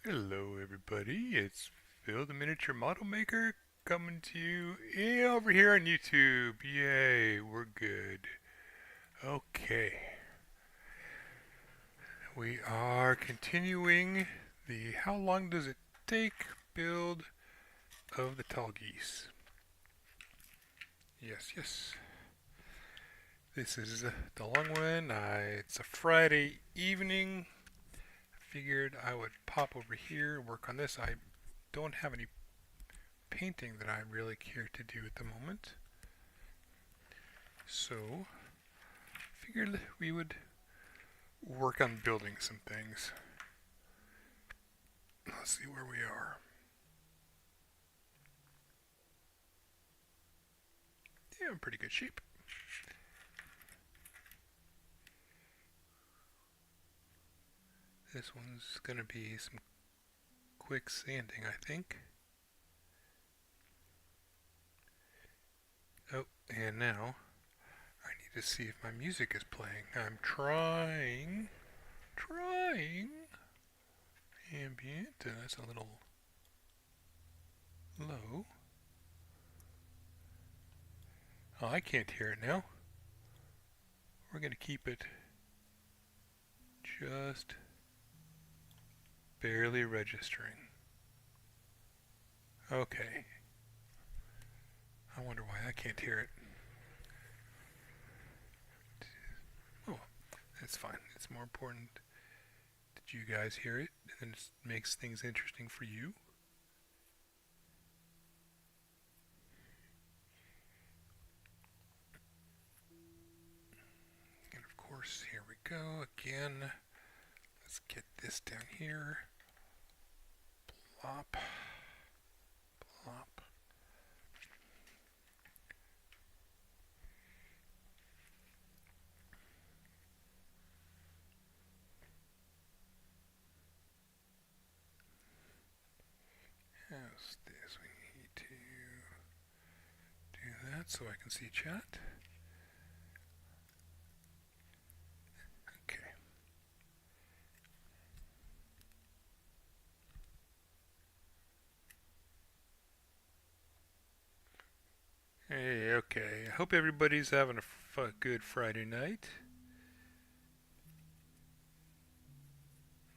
Hello everybody, it's Phil the Miniature Model Maker coming to you over here on YouTube. Yay, we're good. Okay, we are continuing the how long does it take build of the Tallgeese. Yes. This is the long one. It's a Friday evening. Figured I would pop over here and work on this. I don't have any painting that I really care to do at the moment. So, figured we would work on building some things. Let's see where we are. Yeah, I'm in pretty good shape. This one's going to be some quick sanding, I think. Oh, and now I need to see if my music is playing. I'm trying ambient. That's a little low. Oh, I can't hear it now. We're going to keep it just barely registering. Okay. I wonder why I can't hear it. Oh, that's fine. It's more important that you guys hear it, and it makes things interesting for you. And of course, here we go again. Let's get this down here. Plop. Plop. How's this? We need to do that so I can see chat. Okay. Hey, okay. I hope everybody's having a good Friday night.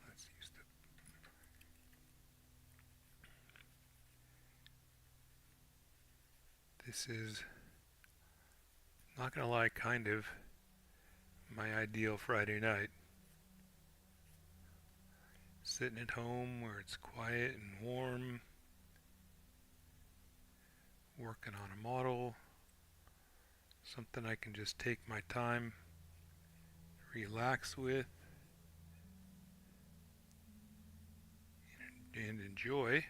Let's use This is, not gonna lie, kind of my ideal Friday night. Sitting at home where it's quiet and warm, working on a model, something I can just take my time, relax with, and enjoy.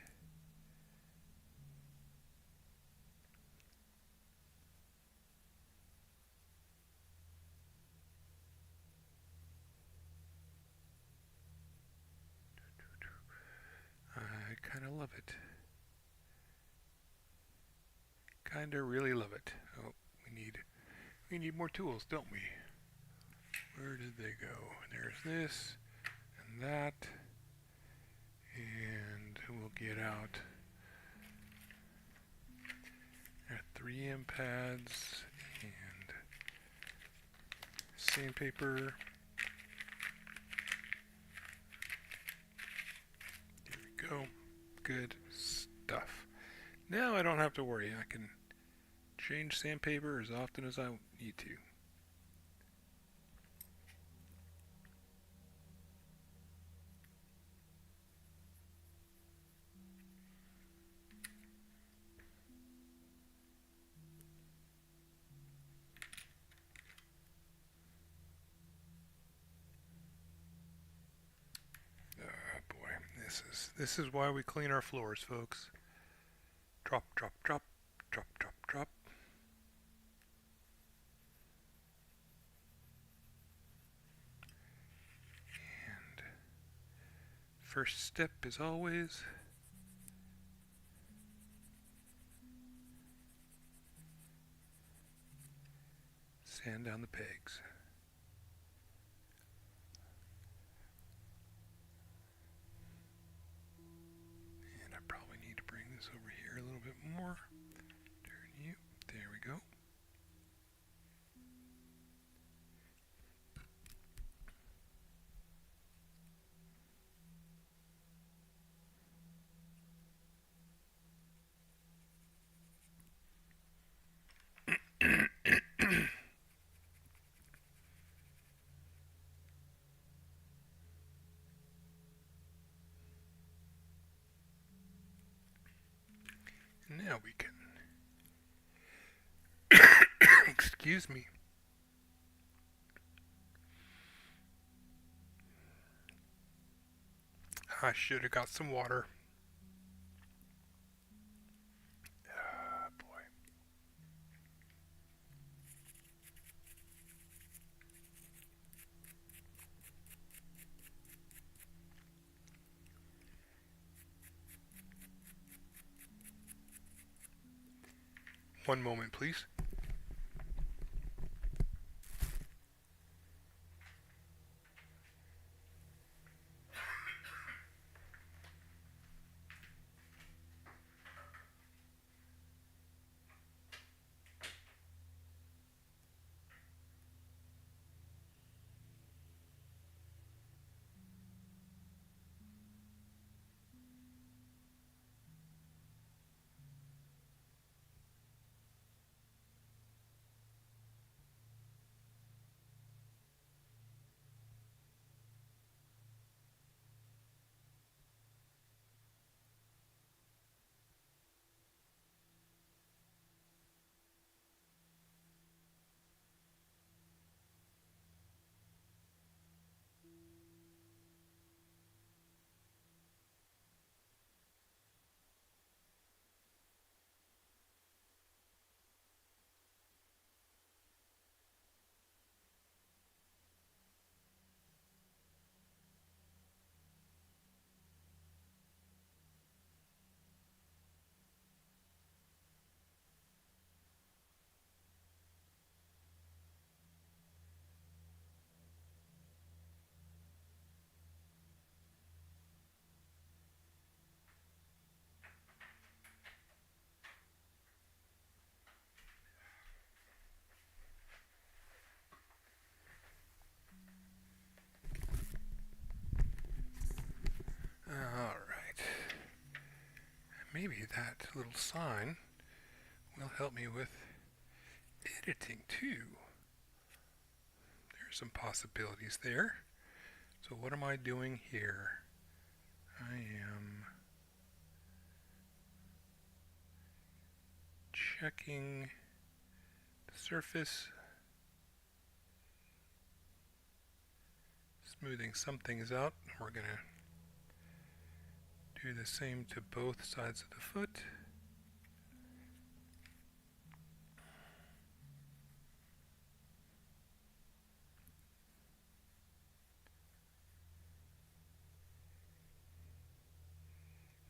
I kind of love it. Kinda really love it. Oh, we need more tools, don't we? Where did they go? There's this and that, and we'll get out our 3M pads and sandpaper. Here we go. Good stuff. Now I don't have to worry. I can change sandpaper as often as I need to. This is why we clean our floors, folks. Drop, drop, drop, drop, drop, drop. And first step is always sand down the pegs. Now we can. Excuse me. I should have got some water. Ah, boy. One moment, please. Alright. Maybe that little sign will help me with editing too. There's some possibilities there. So what am I doing here? I am checking the surface, smoothing some things out. We're going to do the same to both sides of the foot.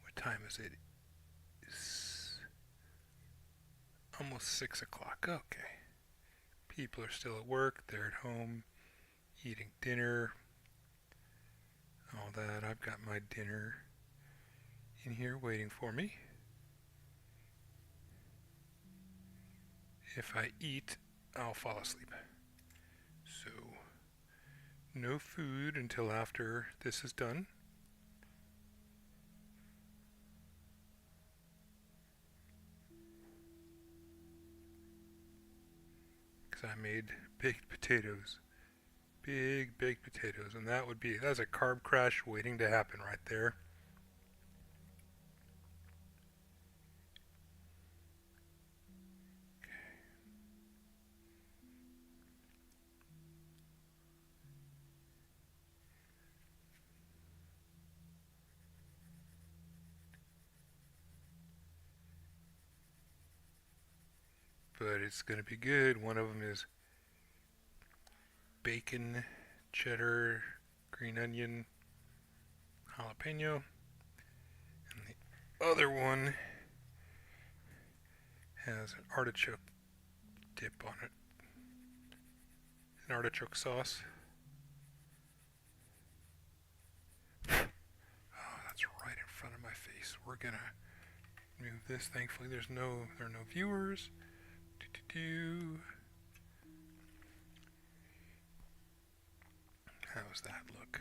What time is it? It's almost 6 o'clock. Okay. People are still at work. They're at home eating dinner. All that. I've got my dinner in here waiting for me. If I eat, I'll fall asleep. So, no food until after this is done. Because I made baked potatoes. Big baked potatoes. And that's a carb crash waiting to happen right there. But it's going to be good. One of them is bacon, cheddar, green onion, jalapeno. And the other one has an artichoke dip on it. An artichoke sauce. Oh, that's right in front of my face. We're going to move this. Thankfully, there are no viewers. How's that look?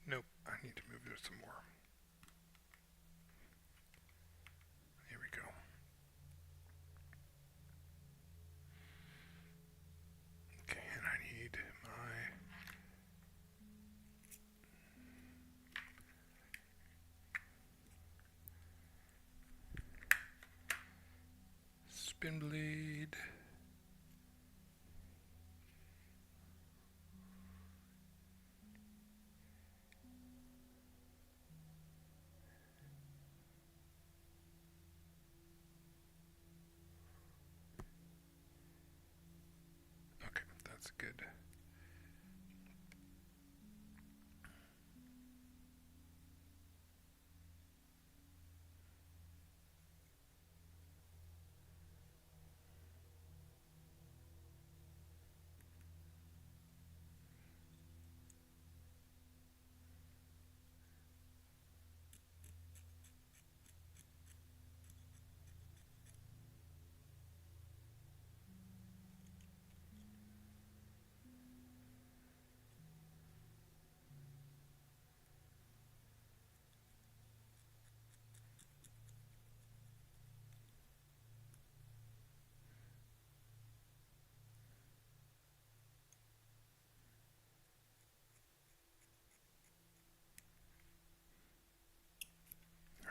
Nope, I need to move this some more. Here we go. Okay, and spin blade. Okay, that's good.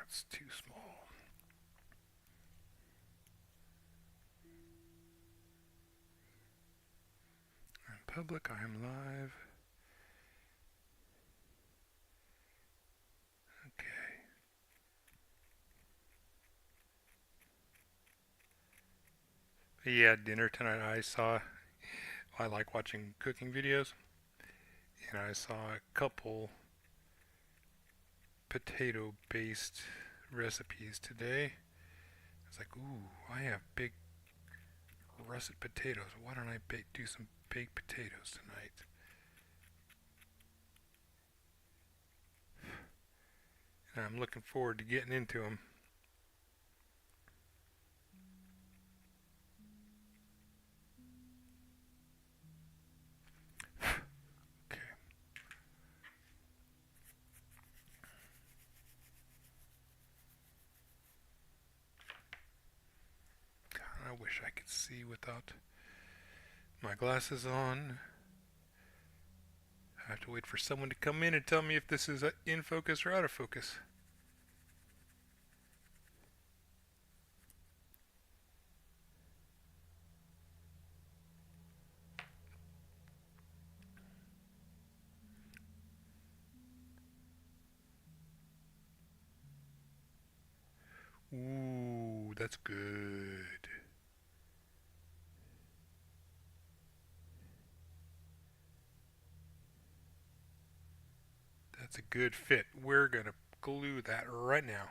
That's too small. In public, I am live. Okay. Yeah, dinner tonight. I like watching cooking videos, and I saw a couple potato-based recipes today. It's like, ooh, I have big russet potatoes. Why don't I do some baked potatoes tonight? And I'm looking forward to getting into them. Okay. God, I wish I could see without my glasses on. I have to wait for someone to come in and tell me if this is in focus or out of focus. Ooh, that's good. That's a good fit. We're going to glue that right now.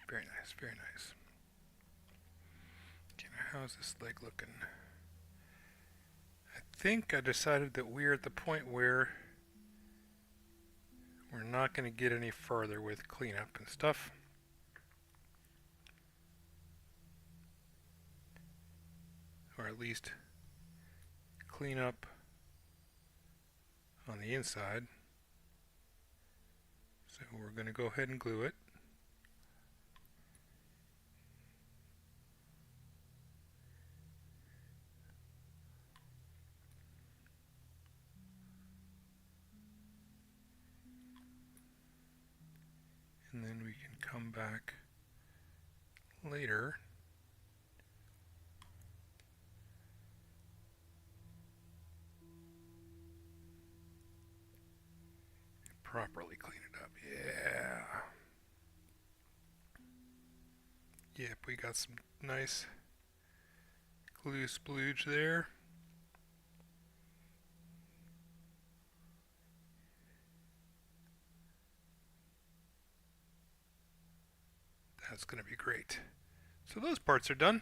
Very nice, very nice. Okay, now how's this leg looking? I think I decided that we're at the point where we're not going to get any further with cleanup and stuff. Or at least clean up on the inside. So we're going to go ahead and glue it. And then we can come back later and properly clean it up. Yeah. Yep, we got some nice glue splooge there. That's going to be great. So those parts are done.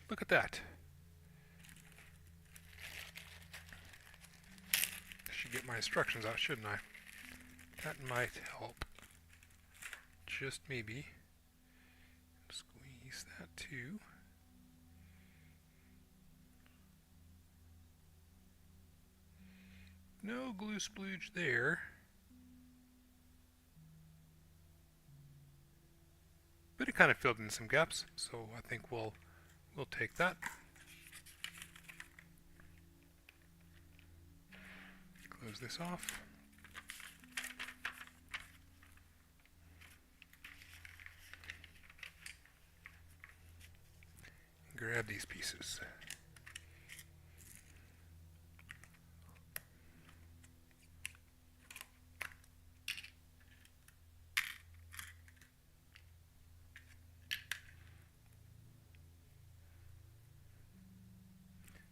Look at that. I should get my instructions out, shouldn't I? That might help. just maybe squeeze that too. No glue splooge there. But it kind of filled in some gaps, so I think we'll take that. Close this off. Grab these pieces.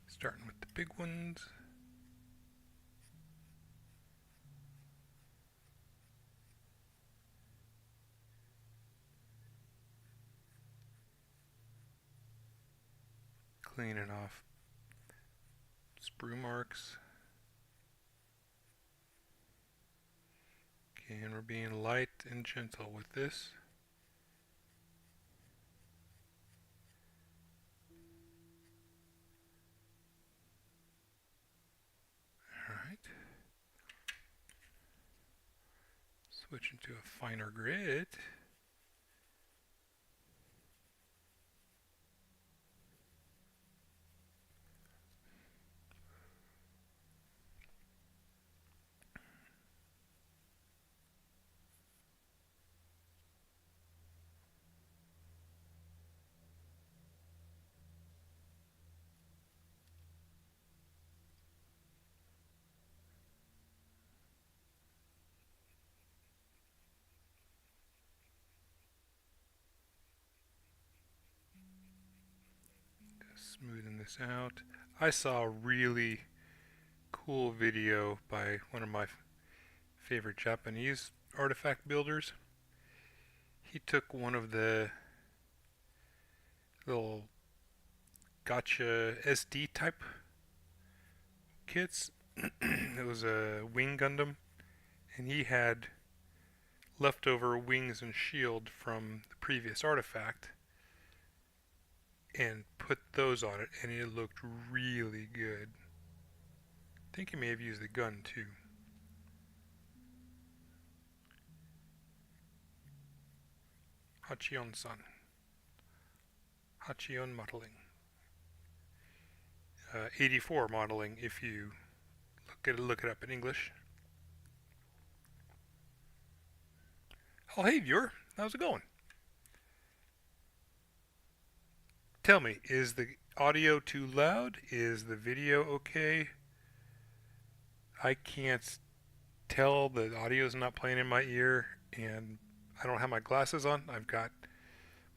Starting with the big ones. Cleaning off sprue marks. Okay, and we're being light and gentle with this. Alright. Switch into a finer grid. Smoothing this out. I saw a really cool video by one of my favorite Japanese artifact builders. He took one of the little gotcha SD type kits. It was a wing Gundam, and he had leftover wings and shield from the previous artifact and put those on it, and it looked really good. I think he may have used the gun too. Hachion-san. Hachion modeling. 84 modeling if you look it up in English. Oh, hey viewer, how's it going? Tell me, is the audio too loud? Is the video okay? I can't tell. The audio is not playing in my ear, and I don't have my glasses on. I've got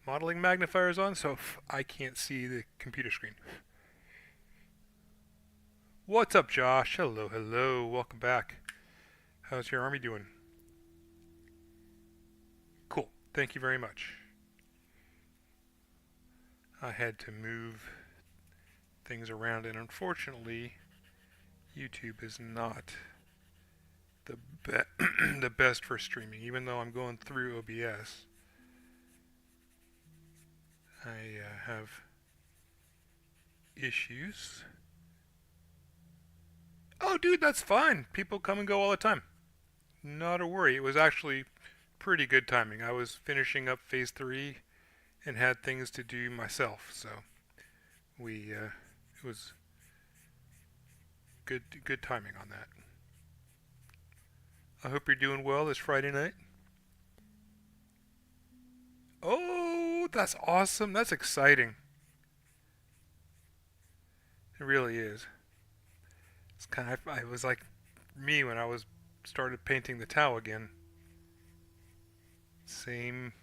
modeling magnifiers on, so I can't see the computer screen. What's up, Josh? Hello, hello. Welcome back. How's your army doing? Cool. Thank you very much. I had to move things around, and unfortunately, YouTube is not the best for streaming. Even though I'm going through OBS, I have issues. Oh, dude, that's fine. People come and go all the time. Not a worry. It was actually pretty good timing. I was finishing up phase 3 and had things to do myself, so it was good timing on that. I hope you're doing well this Friday night. Oh, that's awesome. That's exciting. It really is. It's kind of, I was like me when I started painting the Tau again. Same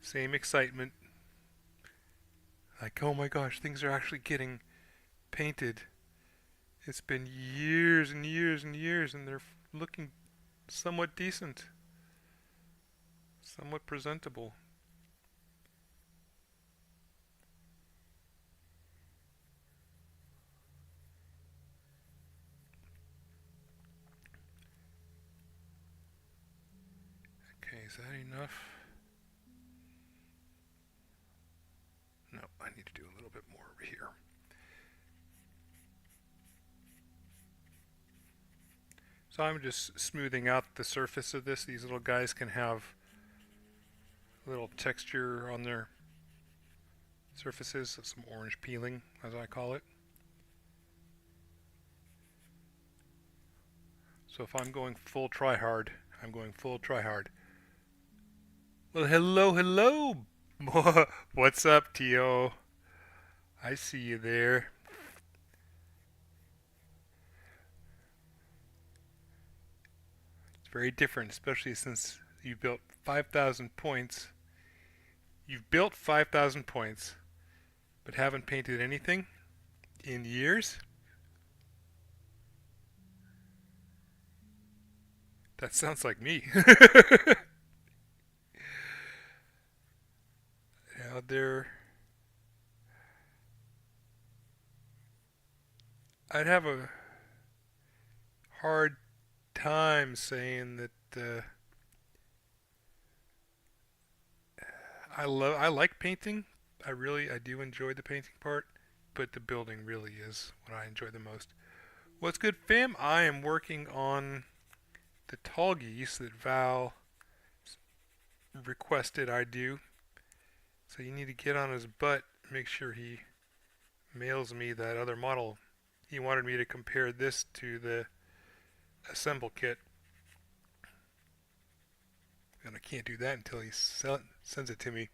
excitement. Like, oh my gosh, things are actually getting painted. It's been years and years and years, and they're looking somewhat decent. Somewhat presentable. Okay, is that enough? over here. So I'm just smoothing out the surface of this. These little guys can have a little texture on their surfaces, some orange peeling, as I call it. So if I'm going full try-hard, I'm going full try-hard. Well, hello, hello! What's up, Tio? I see you there. It's very different, especially since you built 5,000 points. You've built 5,000 points, but haven't painted anything in years? That sounds like me. Now I'd have a hard time saying that I like painting. I do enjoy the painting part, but the building really is what I enjoy the most. What's good, fam? I am working on the Tallgeese that Val requested I do. So you need to get on his butt, make sure he mails me that other model. He wanted me to compare this to the assemble kit. And I can't do that until he sends it to me.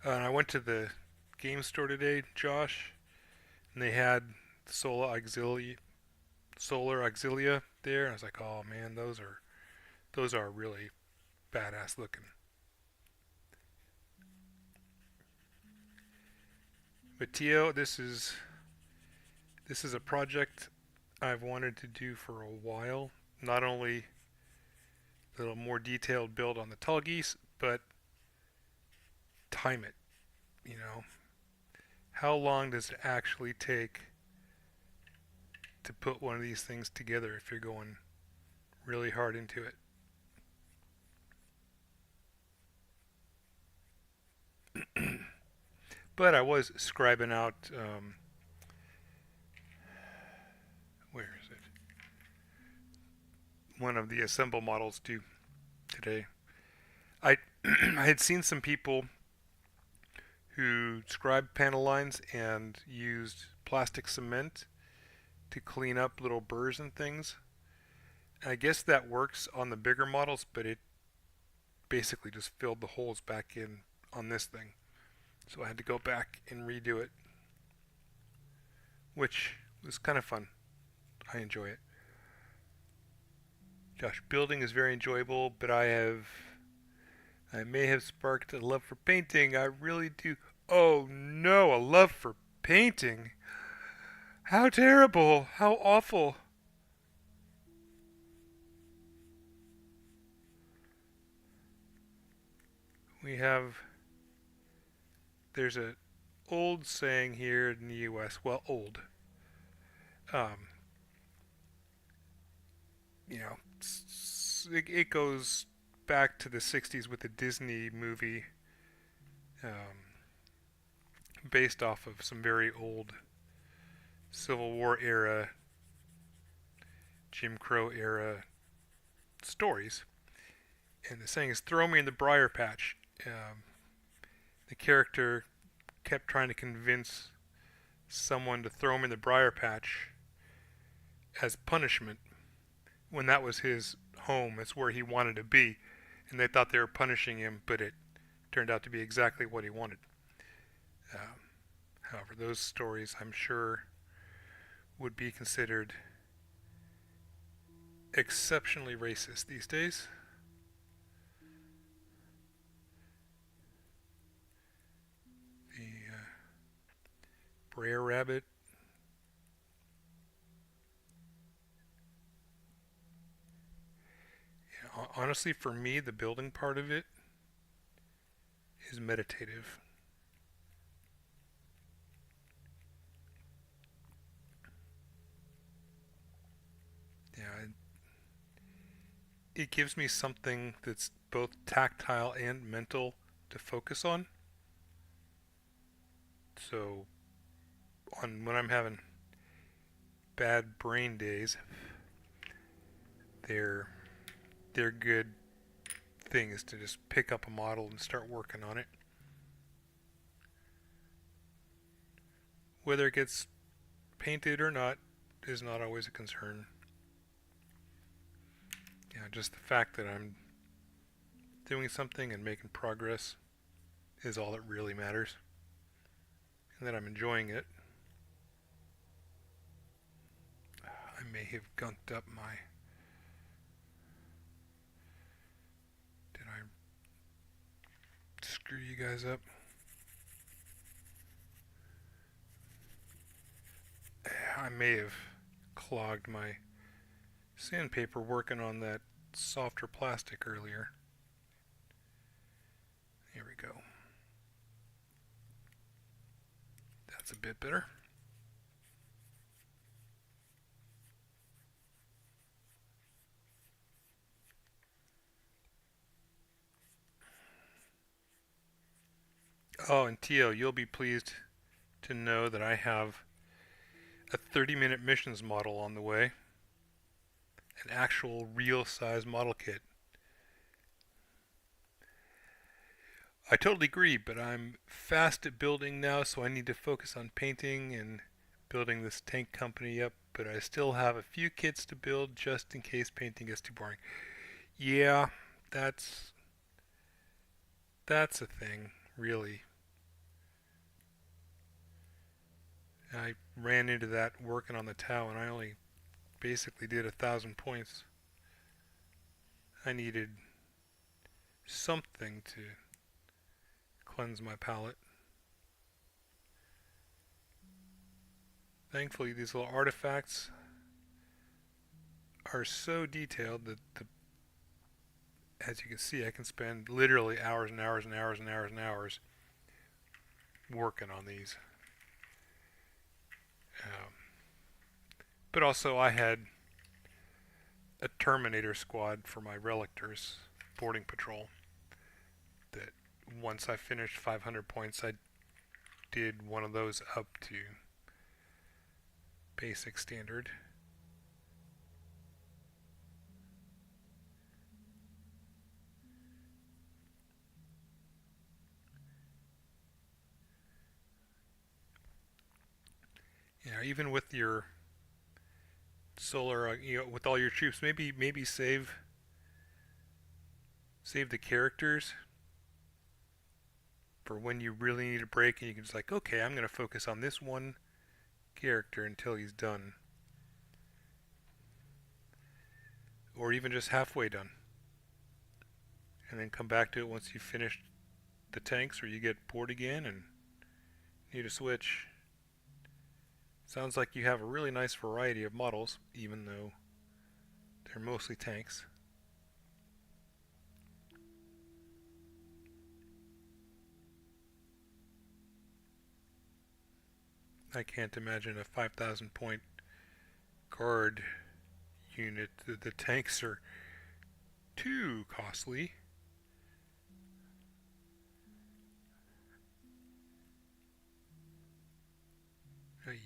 And I went to the game store today, Josh, and they had Solar Auxilia there. And I was like, oh man, those are really badass looking. But Tio, this is a project I've wanted to do for a while. Not only a little more detailed build on the Tallgeese, but time it. You know, how long does it actually take to put one of these things together if you're going really hard into it? But I was scribing out, where is it? One of the assemble models due today. I I had seen some people who scribed panel lines and used plastic cement to clean up little burrs and things. I guess that works on the bigger models, but it basically just filled the holes back in on this thing. So I had to go back and redo it, which was kind of fun. I enjoy it. Gosh, building is very enjoyable, but I may have sparked a love for painting. I really do. Oh no, a love for painting. How terrible. How awful. There's a old saying here in the US, well, old. Um, you know, it goes back to the 60s with the Disney movie, um, based off of some very old Civil War era, Jim Crow era stories. And the saying is, throw me in the briar patch. The character kept trying to convince someone to throw him in the briar patch as punishment when that was his home. It's where he wanted to be. And they thought they were punishing him, but it turned out to be exactly what he wanted. However, those stories, I'm sure, would be considered exceptionally racist these days. The Brer Rabbit. Yeah, honestly, for me, the building part of it is meditative. Yeah, it gives me something that's both tactile and mental to focus on. So when I'm having bad brain days, they're good things to just pick up a model and start working on it. Whether it gets painted or not is not always a concern. Yeah, just the fact that I'm doing something and making progress is all that really matters. And that I'm enjoying it. I may have gunked up my... Did I screw you guys up? I may have clogged my sandpaper working on that softer plastic earlier. Here we go. That's a bit better. Oh, and Tio, you'll be pleased to know that I have a 30-minute missions model on the way. An actual real-size model kit. I totally agree, but I'm fast at building now, so I need to focus on painting and building this tank company up, but I still have a few kits to build just in case painting gets too boring. Yeah, that's a thing, really. I ran into that working on the Tau, and I only basically did 1,000 points. I needed something to cleanse my palette. Thankfully, these little artifacts are so detailed that as you can see, I can spend literally hours and hours and hours and hours and hours working on these. But also, I had a Terminator squad for my Relictors boarding patrol. That once I finished 500 points, I did one of those up to basic standard. Yeah, even with your solar, with all your troops, maybe save the characters for when you really need a break, and you can just like, okay, I'm gonna focus on this one character until he's done, or even just halfway done, and then come back to it once you've finished the tanks, or you get bored again and need a switch. Sounds like you have a really nice variety of models, even though they're mostly tanks. I can't imagine a 5,000 point guard unit. The tanks are too costly.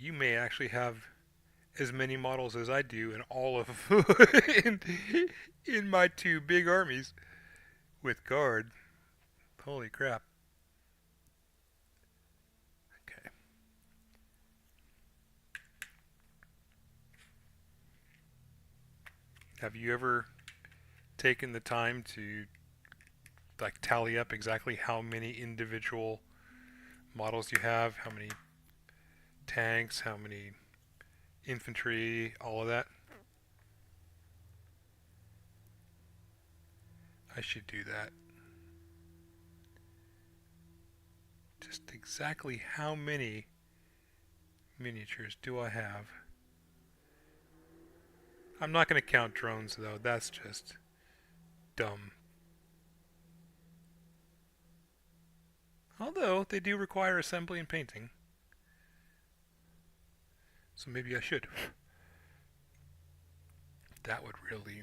You may actually have as many models as I do in all of in my two big armies with guard. Holy crap. Okay. Have you ever taken the time to like tally up exactly how many individual models you have, how many tanks, how many infantry, all of that? I should do that. Just exactly how many miniatures do I have? I'm not going to count drones though, that's just dumb. Although they do require assembly and painting. So maybe I should. That would really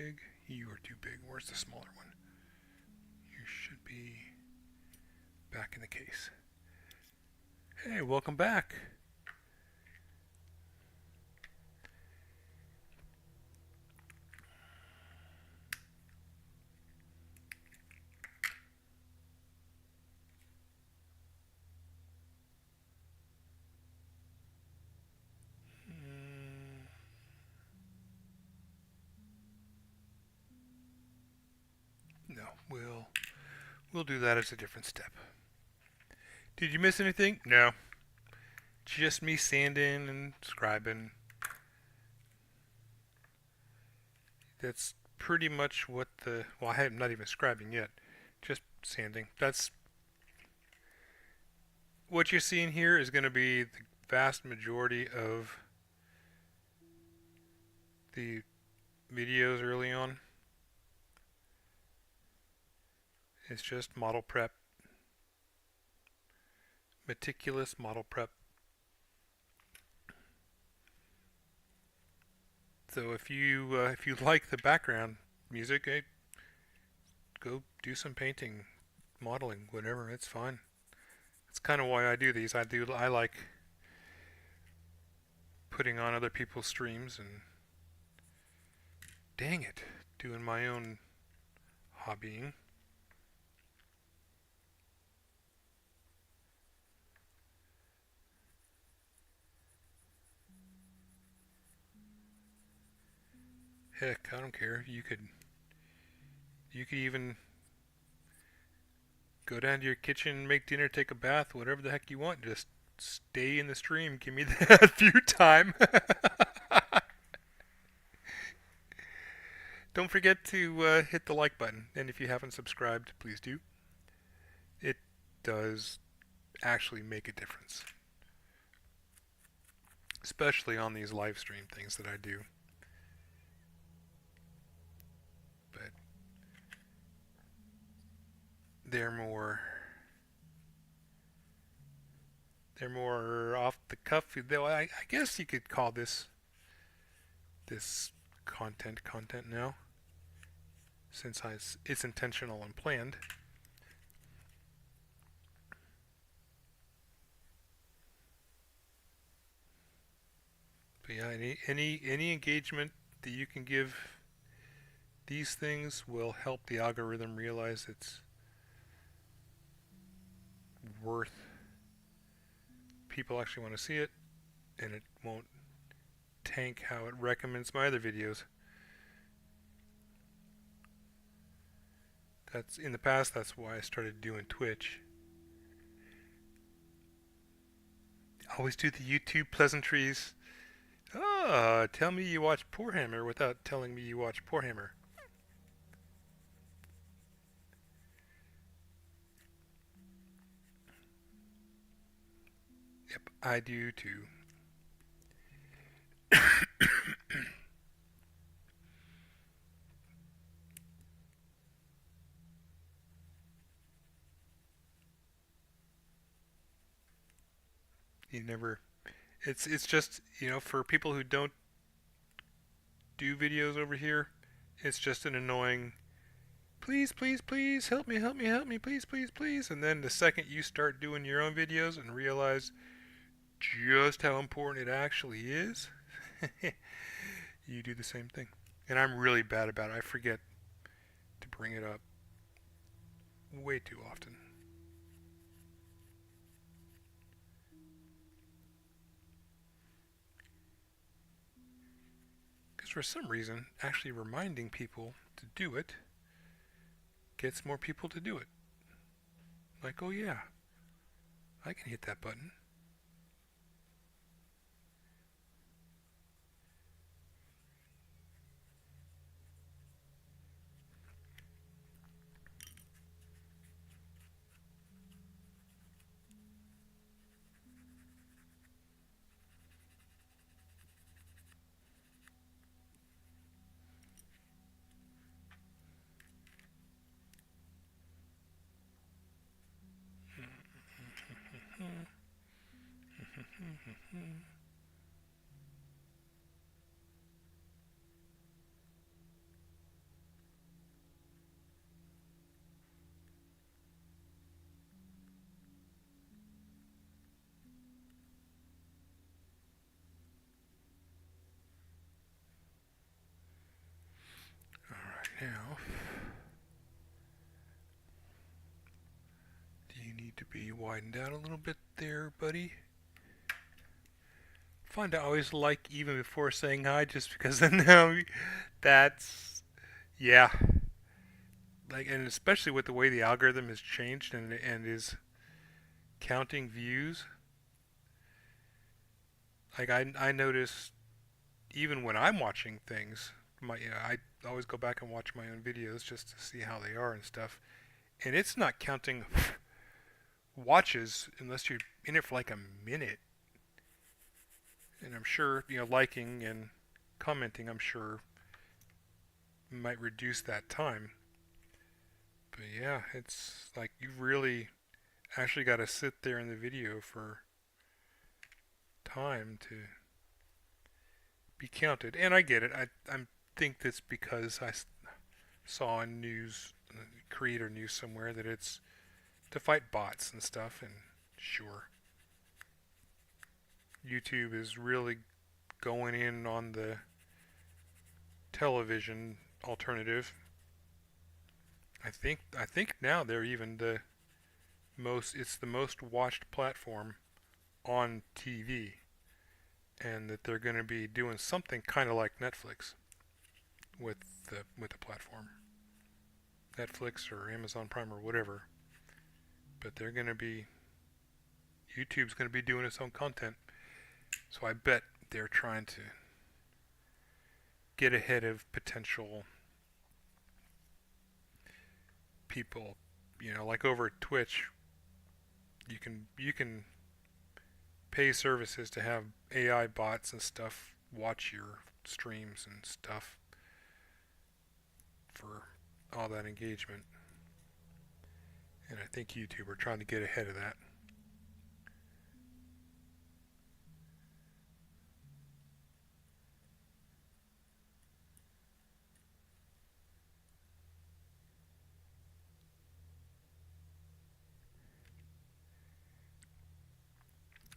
big. You are too big. Where's the smaller one? You should be back in the case. Hey, welcome back. No, we'll do that as a different step. Did you miss anything? No. Just me sanding and scribing. That's pretty much what the... Well, I'm not even scribing yet. Just sanding. That's... What you're seeing here is going to be the vast majority of the videos early on. It's just model prep. Meticulous model prep. So if you like the background music, hey, go do some painting, modeling, whatever. It's fine. That's kind of why I do these. I like putting on other people's streams and dang it, doing my own hobbying. Heck, I don't care. You could even go down to your kitchen, make dinner, take a bath, whatever the heck you want. Just stay in the stream. Give me that view time. Don't forget to hit the like button. And if you haven't subscribed, please do. It does actually make a difference. Especially on these live stream things that I do. But they're more off the cuff. Though I guess you could call this content now, since it's intentional and planned. But yeah, any engagement that you can give these things will help the algorithm realize it's worth, people actually want to see it, and it won't tank how it recommends my other videos. That's in the past. That's why I started doing Twitch. Always do the YouTube pleasantries. Ah, tell me you watch Poorhammer without telling me you watch Poorhammer. Yep, I do too. You never... It's just, for people who don't do videos over here, it's just an annoying, please, please, please, help me, please, please, please. And then the second you start doing your own videos and realize just how important it actually is, you do the same thing. And I'm really bad about it. I forget to bring it up way too often. Because for some reason, actually reminding people to do it gets more people to do it. Like, oh yeah, I can hit that button. be widened out a little bit there, buddy. Find I always like even before saying hi, just because then now that's yeah. Like, and especially with the way the algorithm has changed and is counting views. Like I notice even when I'm watching things, I always go back and watch my own videos just to see how they are and stuff. And it's not counting watches unless you're in it for like a minute. And I'm sure, liking and commenting, I'm sure, might reduce that time. But yeah, it's like you really actually got to sit there in the video for time to be counted. And I get it. I think that's because I saw on news, creator news somewhere, that it's to fight bots and stuff. And sure, YouTube is really going in on the television alternative. I think now they're even it's the most watched platform on TV, and that they're going to be doing something kind of like Netflix with the platform, Netflix or Amazon Prime or whatever. But YouTube's going to be doing its own content. So I bet they're trying to get ahead of potential people. Like over at Twitch, you can pay services to have AI bots and stuff watch your streams and stuff for all that engagement. And I think YouTube are trying to get ahead of that.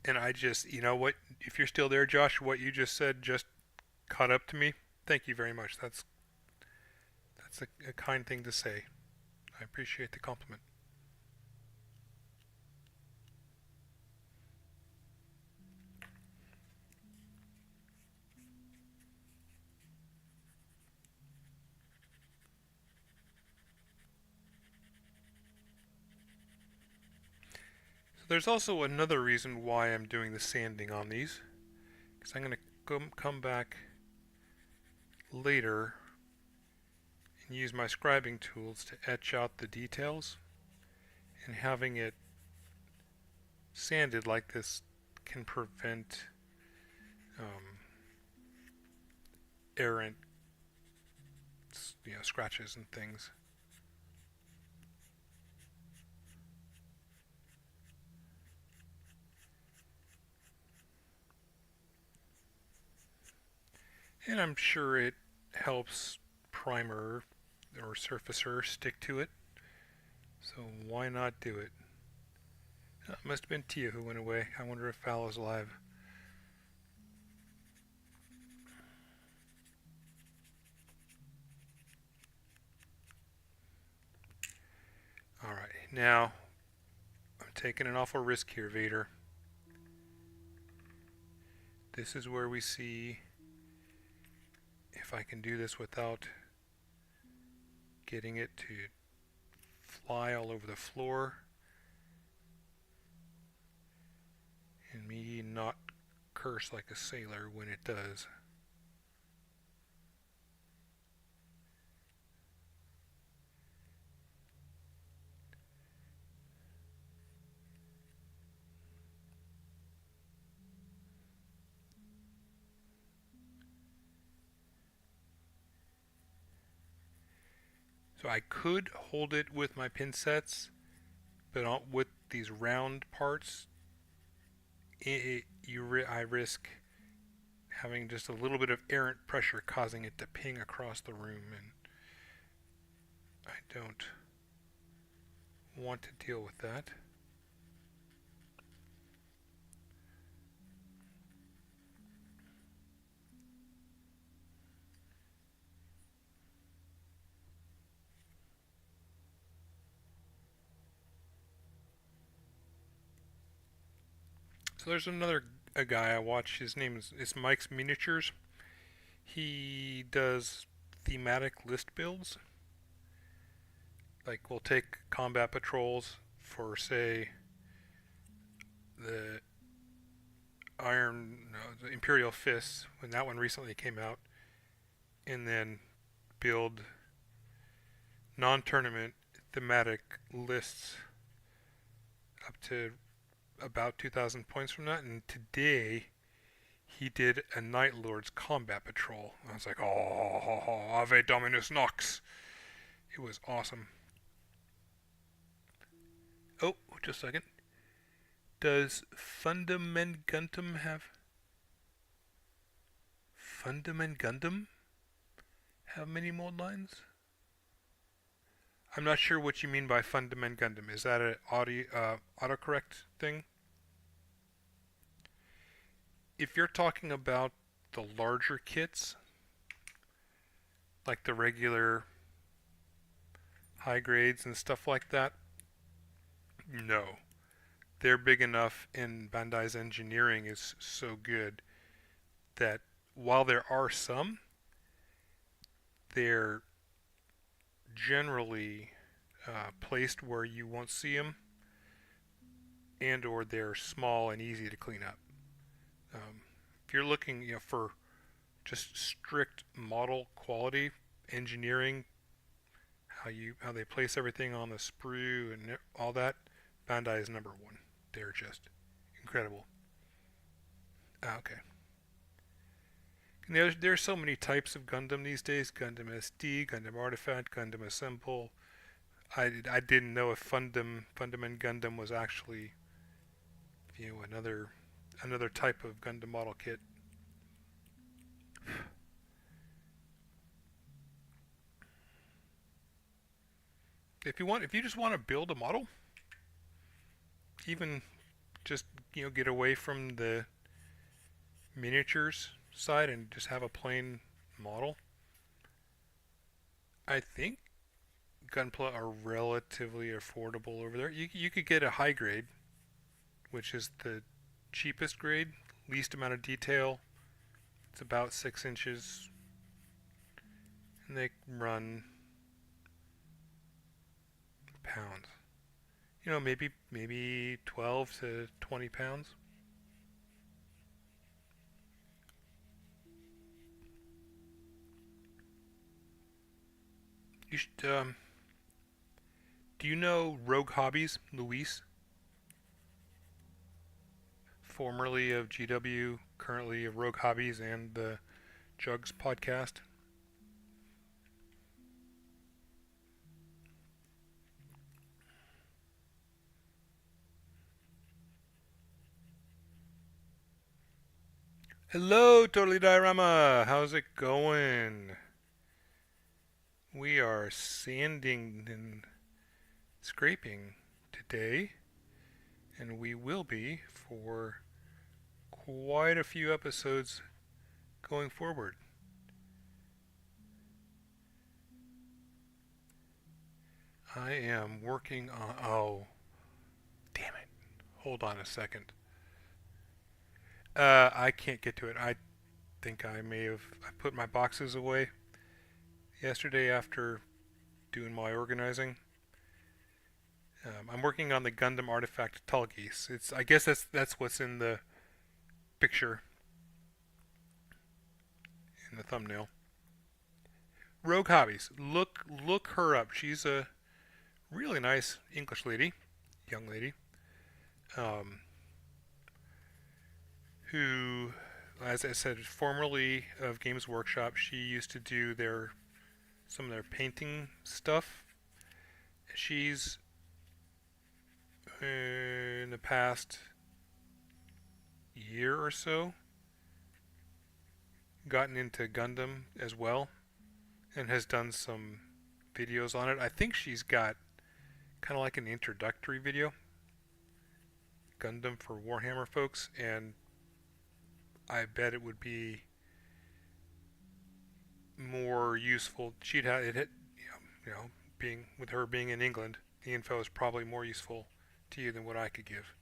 And I just, what, if you're still there, Josh, what you just said just caught up to me. Thank you very much. That's a kind thing to say. I appreciate the compliment. So there's also another reason why I'm doing the sanding on these, because I'm going to come back later and use my scribing tools to etch out the details, and having it sanded like this can prevent errant scratches and things. And I'm sure it helps primer or surfacer stick to it, so why not do it? It must have been Tia who went away. I wonder if Val is alive. Alright, now I'm taking an awful risk here, Vader. This is where we see if I can do this without getting it to fly all over the floor, and me not curse like a sailor when it does. So I could hold it with my pin sets, but with these round parts, I risk having just a little bit of errant pressure causing it to ping across the room, and I don't want to deal with that. So there's a guy I watch. His name is Mike's Miniatures. He does thematic list builds. Like we'll take combat patrols for say the the Imperial Fists when that one recently came out, and then build non-tournament thematic lists up to about 2,000 points from that. And today he did a Night Lord's combat patrol. I was like, oh, Ave Dominus Nox. It was awesome. Oh, just a second. Does Fundament Gundam have many mode lines? I'm not sure what you mean by Fundament Gundam. Is that an autocorrect thing? If you're talking about the larger kits, like the regular high grades and stuff like that, no. They're big enough, and Bandai's engineering is so good that while there are some, they're generally placed where you won't see them, and or they're small and easy to clean up. If you're looking, for just strict model quality engineering, how they place everything on the sprue and all that, Bandai is number one. They're just incredible. Okay. There's so many types of Gundam these days. Gundam SD, Gundam Artifact, Gundam Assemble. I didn't know if Fundament Gundam was actually another type of Gundam model kit. If you just want to build a model, even just get away from the miniatures side and just have a plain model, I think Gunpla are relatively affordable over there. You could get a high grade, which is the cheapest grade, least amount of detail. It's about 6 inches, and they run pounds. Maybe 12 to 20 pounds. You should. Do you know Rogue Hobbies, Luis? Formerly of GW, currently of Rogue Hobbies and the Jugs podcast. Hello, Totally Diorama. How's it going? We are sanding and scraping today, and we will be for quite a few episodes going forward. I am working on. Oh, damn it. Hold on a second. I can't get to it. I think I put my boxes away yesterday after doing my organizing. I'm working on the Gundam Artifact Tallgeese. I guess that's what's in the picture in the thumbnail. Rogue Hobbies. Look her up. She's a really nice English lady, young lady, who, as I said, formerly of Games Workshop. She used to do some of their painting stuff. She's in the past year or so gotten into Gundam as well and has done some videos on it. I think she's got kind of like an introductory video, Gundam for Warhammer folks, and I bet it would be more useful. She'd have it, being with her being in England, the info is probably more useful to you than what I could give.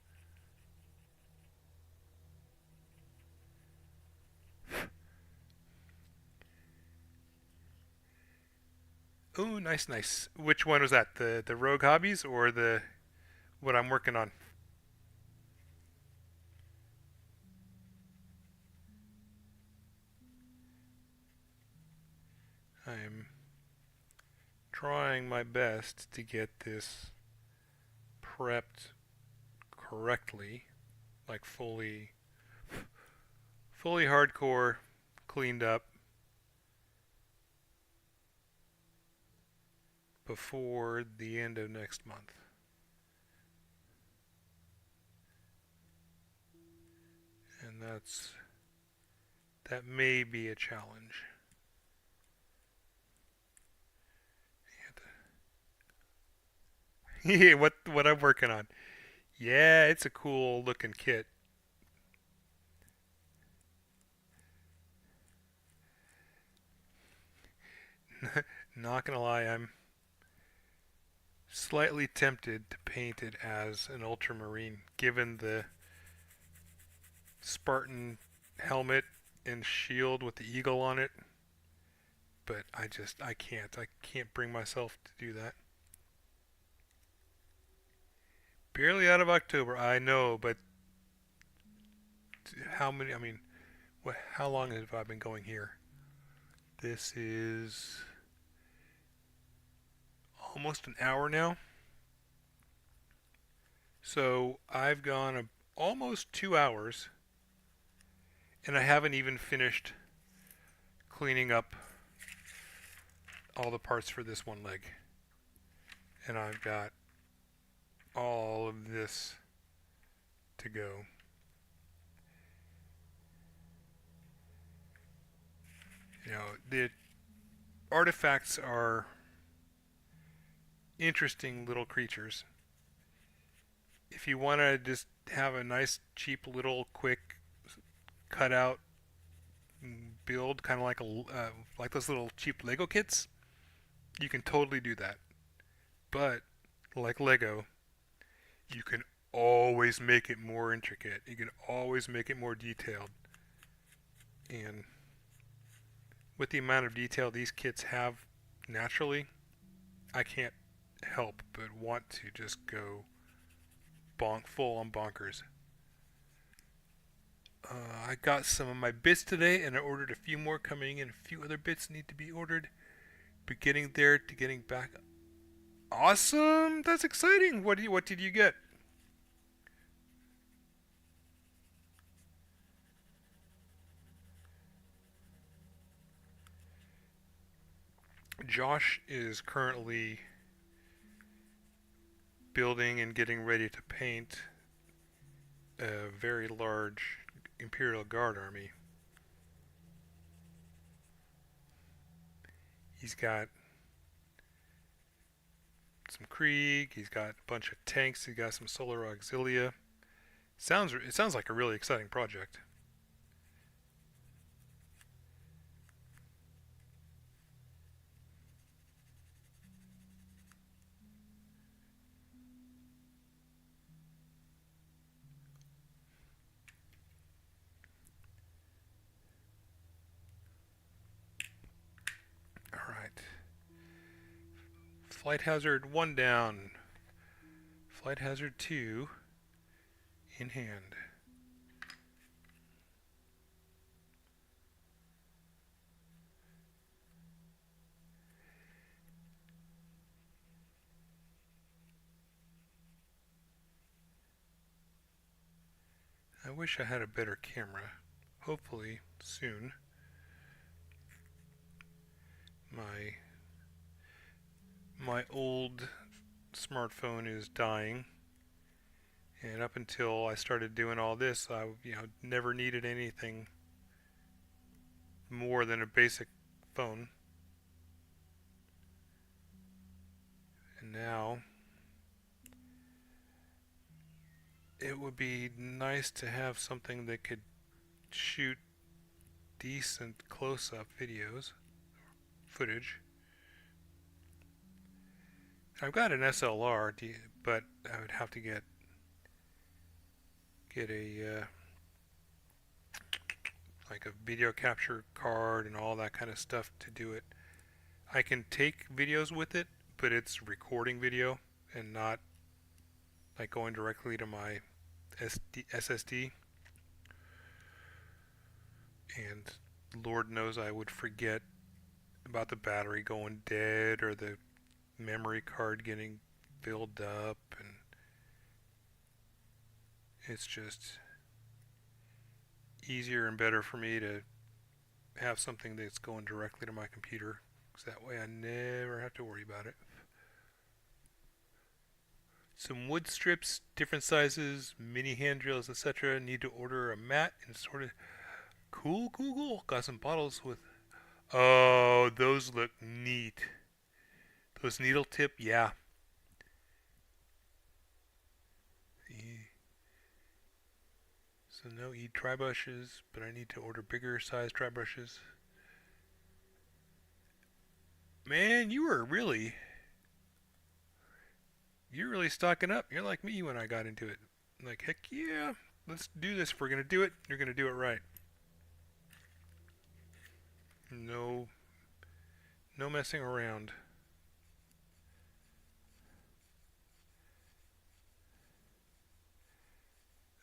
Oh, nice, nice. Which one was that? The Rogue Hobbies or the what I'm working on? I'm trying my best to get this prepped correctly, like fully hardcore cleaned up before the end of next month. And that may be a challenge. Yeah, what I'm working on. Yeah, it's a cool looking kit. Not gonna lie, I'm slightly tempted to paint it as an ultramarine, given the Spartan helmet and shield with the eagle on it. But I can't. I can't bring myself to do that. Barely out of October, I know, but how many? I mean, how long have I been going here? This is almost an hour now. So I've gone almost 2 hours, and I haven't even finished cleaning up all the parts for this one leg. And I've got all of this to go. You know, the artifacts are interesting little creatures. If you want to just have a nice, cheap, little, quick cutout build, kind of like those little cheap Lego kits, you can totally do that. But like Lego, you can always make it more intricate. You can always make it more detailed. And with the amount of detail these kits have naturally, I can't help but want to just go full on bonkers. I got some of my bits today, and I ordered a few more coming in. A few other bits need to be ordered. But getting there to getting back, awesome! That's exciting. What did you get? Josh is currently building and getting ready to paint a very large Imperial Guard army. He's got some Krieg, he's got a bunch of tanks, he's got some Solar Auxilia. It sounds like a really exciting project. All right. Flight hazard 1 down. Flight hazard 2 in hand. I wish I had a better camera. Hopefully soon. My my old smartphone is dying, and up until I started doing all this, I never needed anything more than a basic phone. And now it would be nice to have something that could shoot decent close-up footage. I've got an SLR, but I would have to get a like a video capture card and all that kind of stuff to do it. I can take videos with it, but it's recording video and not like going directly to my SSD. And Lord knows I would forget about the battery going dead or the memory card getting filled up, and it's just easier and better for me to have something that's going directly to my computer, because that way I never have to worry about it. Some wood strips, different sizes, mini hand drills, etc. Need to order a mat and sort of cool. Got some bottles with. Oh, those look neat. Those needle tip, yeah. So no dry brushes, but I need to order bigger size dry brushes. Man, you're really stocking up. You're like me when I got into it. Like, heck yeah, let's do this. If we're gonna do it, you're gonna do it right. No, no messing around.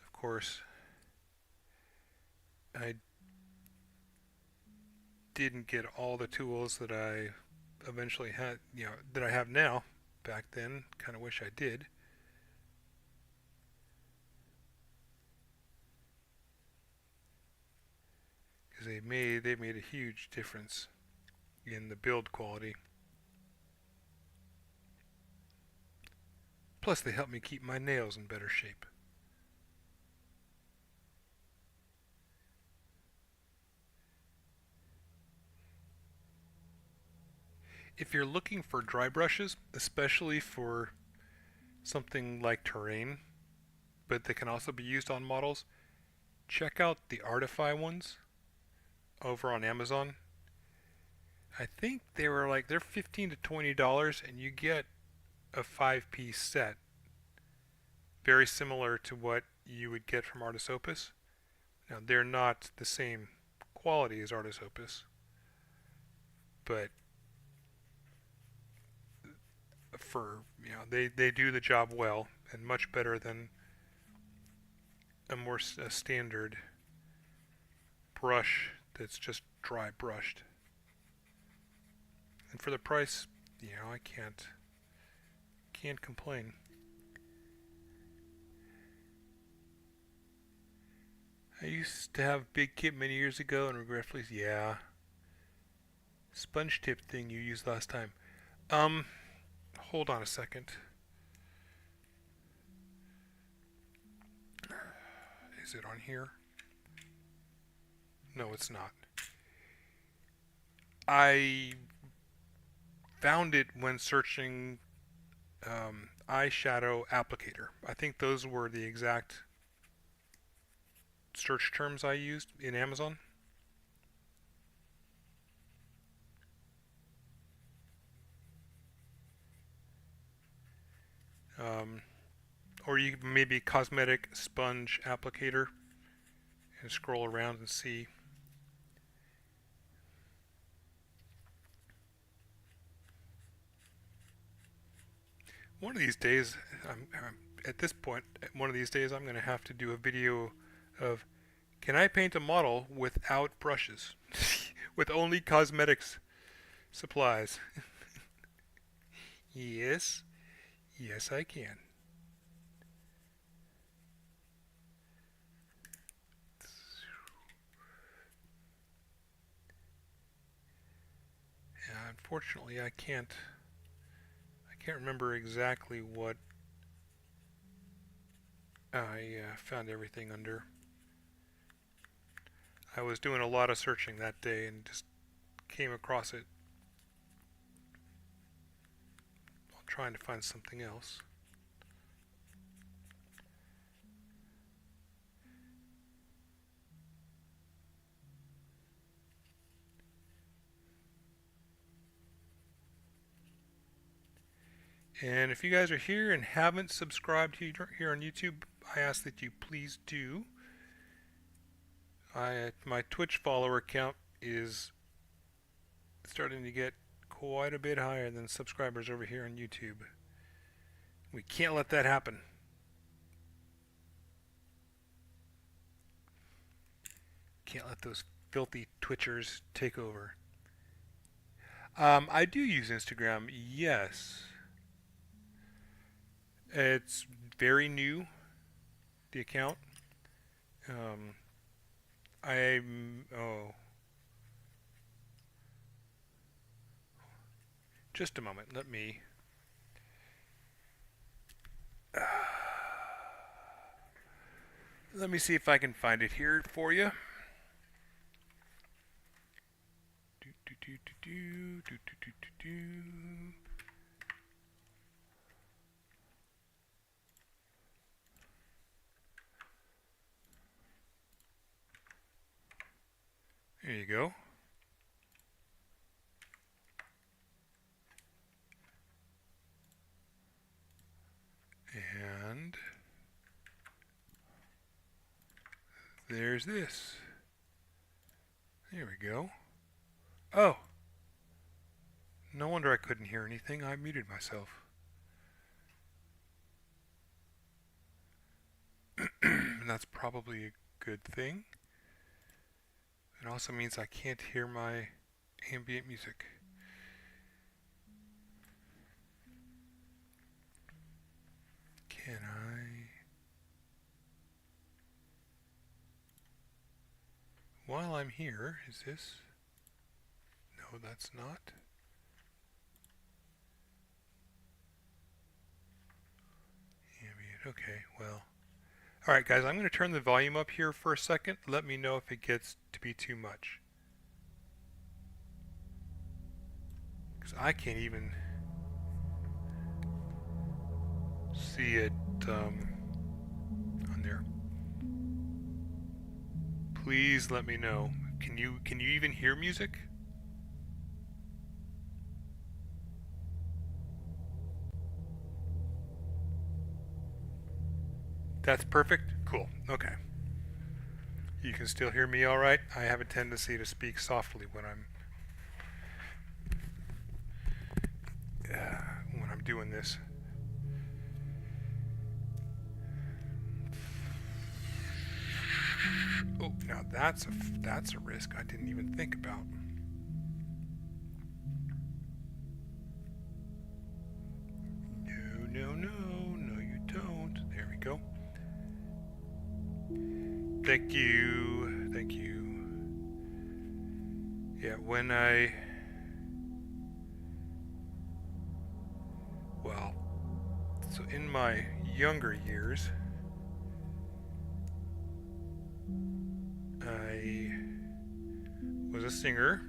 Of course, I didn't get all the tools that I eventually had, that I have now. Back then, kind of wish I did. Because they've made a huge difference in the build quality. Plus, they help me keep my nails in better shape. If you're looking for dry brushes, especially for something like terrain, but they can also be used on models, check out the Artify ones over on Amazon. I think they're $15 to $20, and you get a 5-piece set, very similar to what you would get from Artis Opus. Now, they're not the same quality as Artis Opus, but they do the job well, and much better than a standard brush that's just dry brushed. And for the price, I can't complain. I used to have big kit many years ago, and regretfully, yeah. Sponge tip thing you used last time. Hold on a second. Is it on here? No, it's not. I found it when searching eyeshadow applicator. I think those were the exact search terms I used in Amazon. Or you maybe cosmetic sponge applicator and scroll around and see. One of these days, at this point, one of these days I'm going to have to do a video of, can I paint a model without brushes? With only cosmetics supplies. Yes, I can. Unfortunately, I can't remember exactly what I found everything under. I was doing a lot of searching that day and just came across it while trying to find something else. And if you guys are here and haven't subscribed here on YouTube, I ask that you please do. My Twitch follower count is starting to get quite a bit higher than subscribers over here on YouTube. We can't let that happen. Can't let those filthy Twitchers take over. I do use Instagram, yes. It's very new, the account. Just a moment, let me see if I can find it here for you. There you go. And there's this. There we go. Oh! No wonder I couldn't hear anything. I muted myself. That's probably a good thing. It also means I can't hear my ambient music. Can I? While I'm here, is this? No, that's not. Ambient, okay, well. Alright guys, I'm going to turn the volume up here for a second. Let me know if it gets to be too much. Because I can't even see it on there. Please let me know. Can you even hear music? That's perfect? Cool. Okay. You can still hear me all right? I have a tendency to speak softly when I'm doing this. Oh, now that's a risk I didn't even think about. No, you don't. There we go. Thank you. Yeah, so in my younger years, I was a singer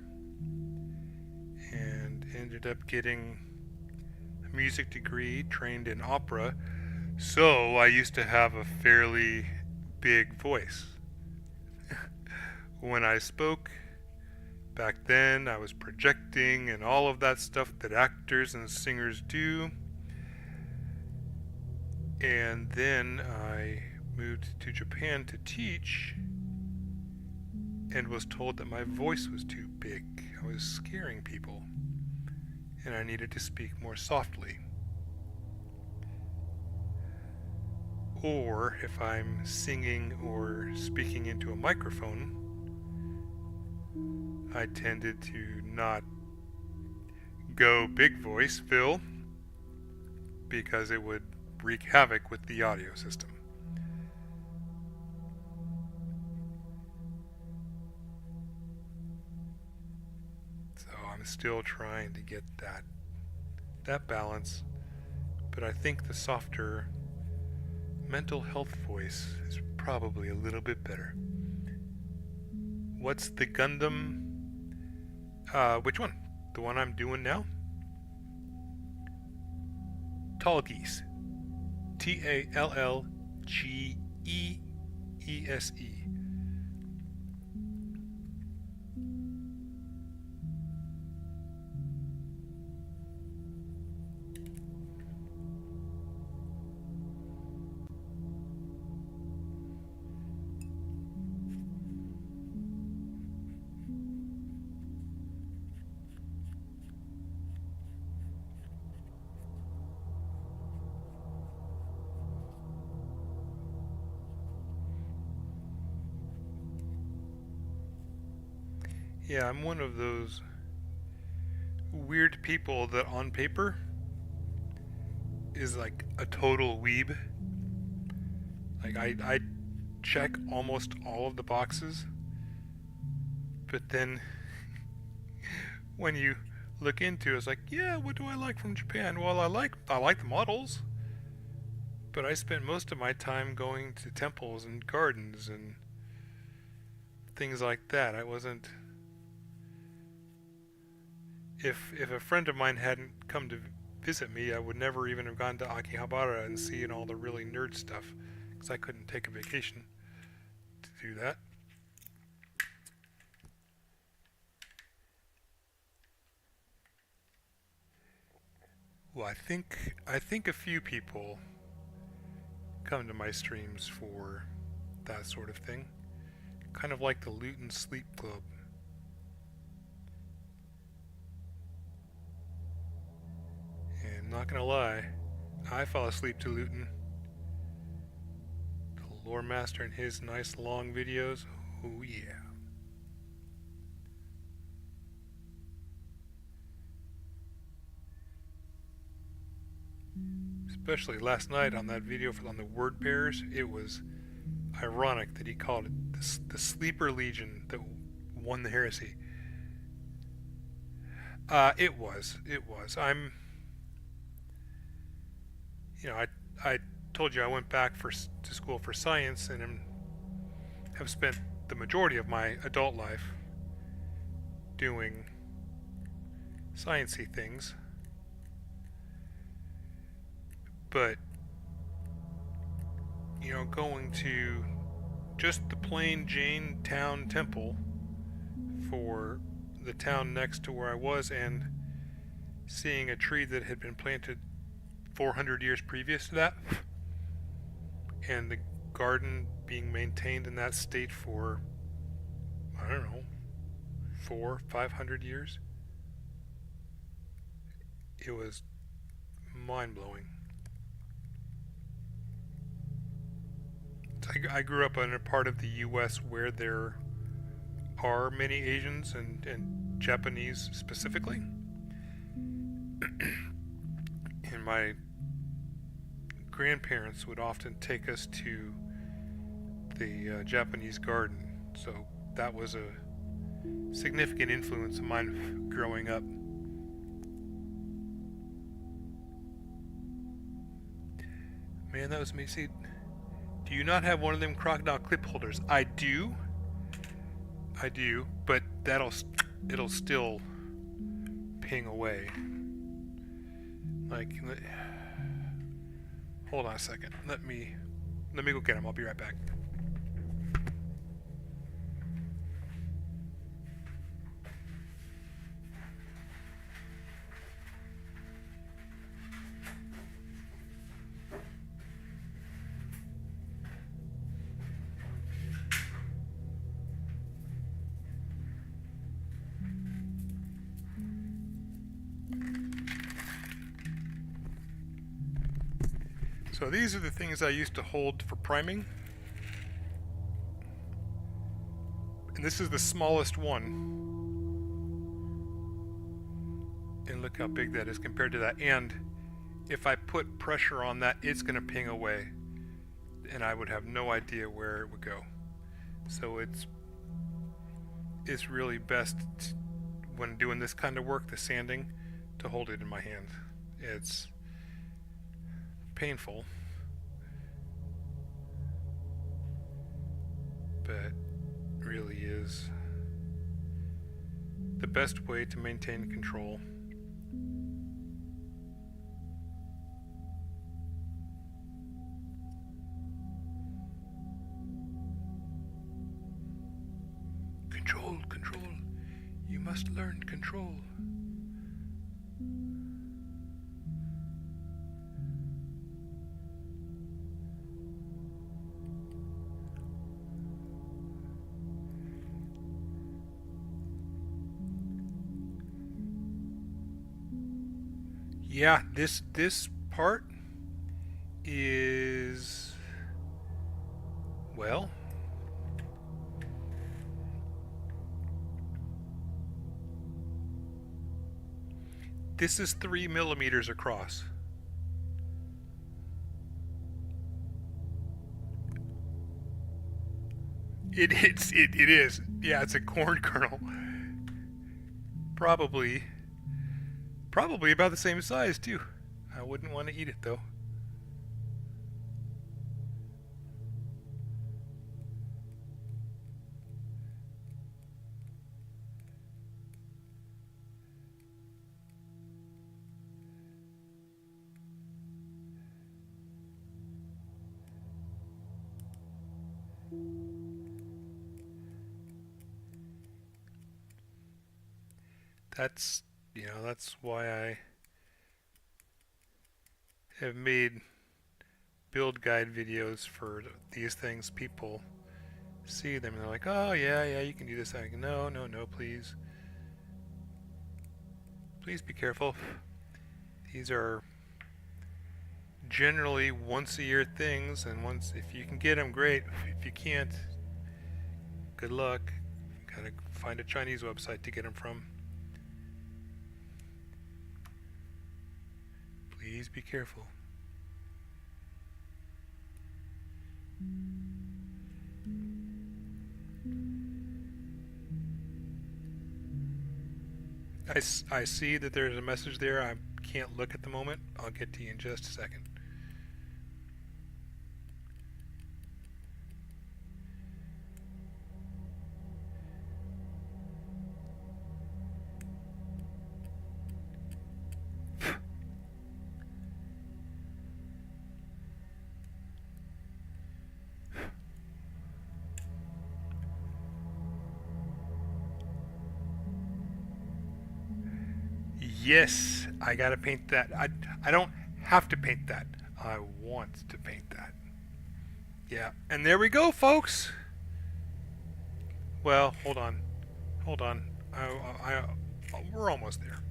and ended up getting a music degree, trained in opera, so I used to have a fairly big voice. When I spoke back then, I was projecting and all of that stuff that actors and singers do. And then I moved to Japan to teach and was told that my voice was too big. I was scaring people and I needed to speak more softly. Or if I'm singing or speaking into a microphone, I tended to not go big voice fill because it would wreak havoc with the audio system. So I'm still trying to get that balance, but I think the softer mental health voice is probably a little bit better. What's the Gundam? Which one? The one I'm doing now? Tallgeese. Tallgeese. Yeah, I'm one of those weird people that on paper is like a total weeb. Like I check almost all of the boxes, but then when you look into it, it's like, yeah, what do I like from Japan? Well, I like the models, but I spent most of my time going to temples and gardens and things like that. I wasn't. If a friend of mine hadn't come to visit me, I would never even have gone to Akihabara and seen all the really nerd stuff, because I couldn't take a vacation to do that. Well, I think a few people come to my streams for that sort of thing, kind of like the Luton Sleep Club. And not gonna lie, I fell asleep to Luton. The Lore Master and his nice long videos. Oh yeah. Especially last night on that video on the word pairs, it was ironic that he called it the Sleeper Legion that won the heresy. It was. It was. I told you I went back to school for science and have spent the majority of my adult life doing sciencey things. But, going to just the plain Jane Town Temple for the town next to where I was and seeing a tree that had been planted 400 years previous to that, and the garden being maintained in that state for, I don't know, 500 years. It was mind-blowing. I grew up in a part of the U.S. where there are many Asians and Japanese specifically. And my grandparents would often take us to the Japanese garden. So that was a significant influence of mine growing up. Man, that was me. See, do you not have one of them crocodile clip holders? I do, but it'll still ping away. Like, hold on a second. Let me go get him. I'll be right back. So these are the things I used to hold for priming. And this is the smallest one. And look how big that is compared to that. And if I put pressure on that, it's going to ping away. And I would have no idea where it would go. So it's really best when doing this kind of work, the sanding, to hold it in my hand. It's painful, but really is the best way to maintain control. Control. You must learn control. Yeah, this part is, well, This is 3 millimeters across. It is. Yeah, it's a corn kernel. Probably about the same size too. I wouldn't want to eat it though. That's, that's why I have made build guide videos for these things. People see them and they're like, oh yeah, you can do this. I go, no, please. Please be careful. These are generally once a year things, and if you can get them, great. If you can't, good luck. Gotta find a Chinese website to get them from. Please be careful. I see that there's a message there. I can't look at the moment. I'll get to you in just a second. Yes, I gotta paint that. I don't have to paint that. I want to paint that. Yeah, and there we go, folks. Well, hold on. We're almost there.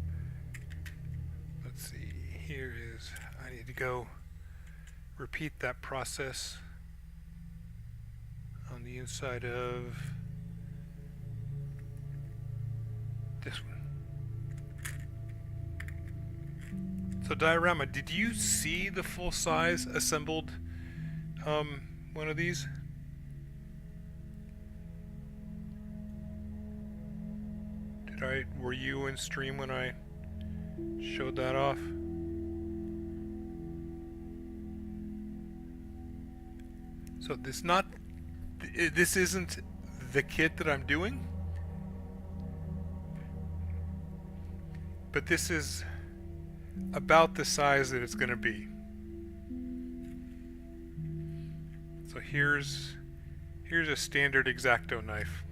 Let's see. Here is. I need to go repeat that process on the inside of this one. So diorama, did you see the full size assembled one of these? Were you in stream when I showed that off? So this isn't the kit that I'm doing, but this is about the size that it's going to be. So here's a standard X-Acto knife.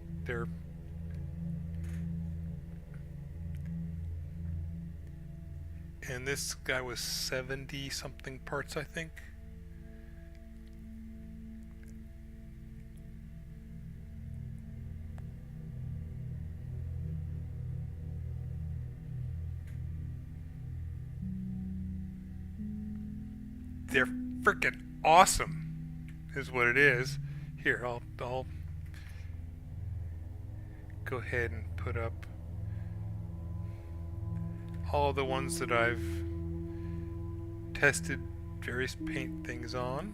And this guy was 70 something parts, I think. They're freaking awesome, is what it is. Here, I'll go ahead and put up all the ones that I've tested various paint things on.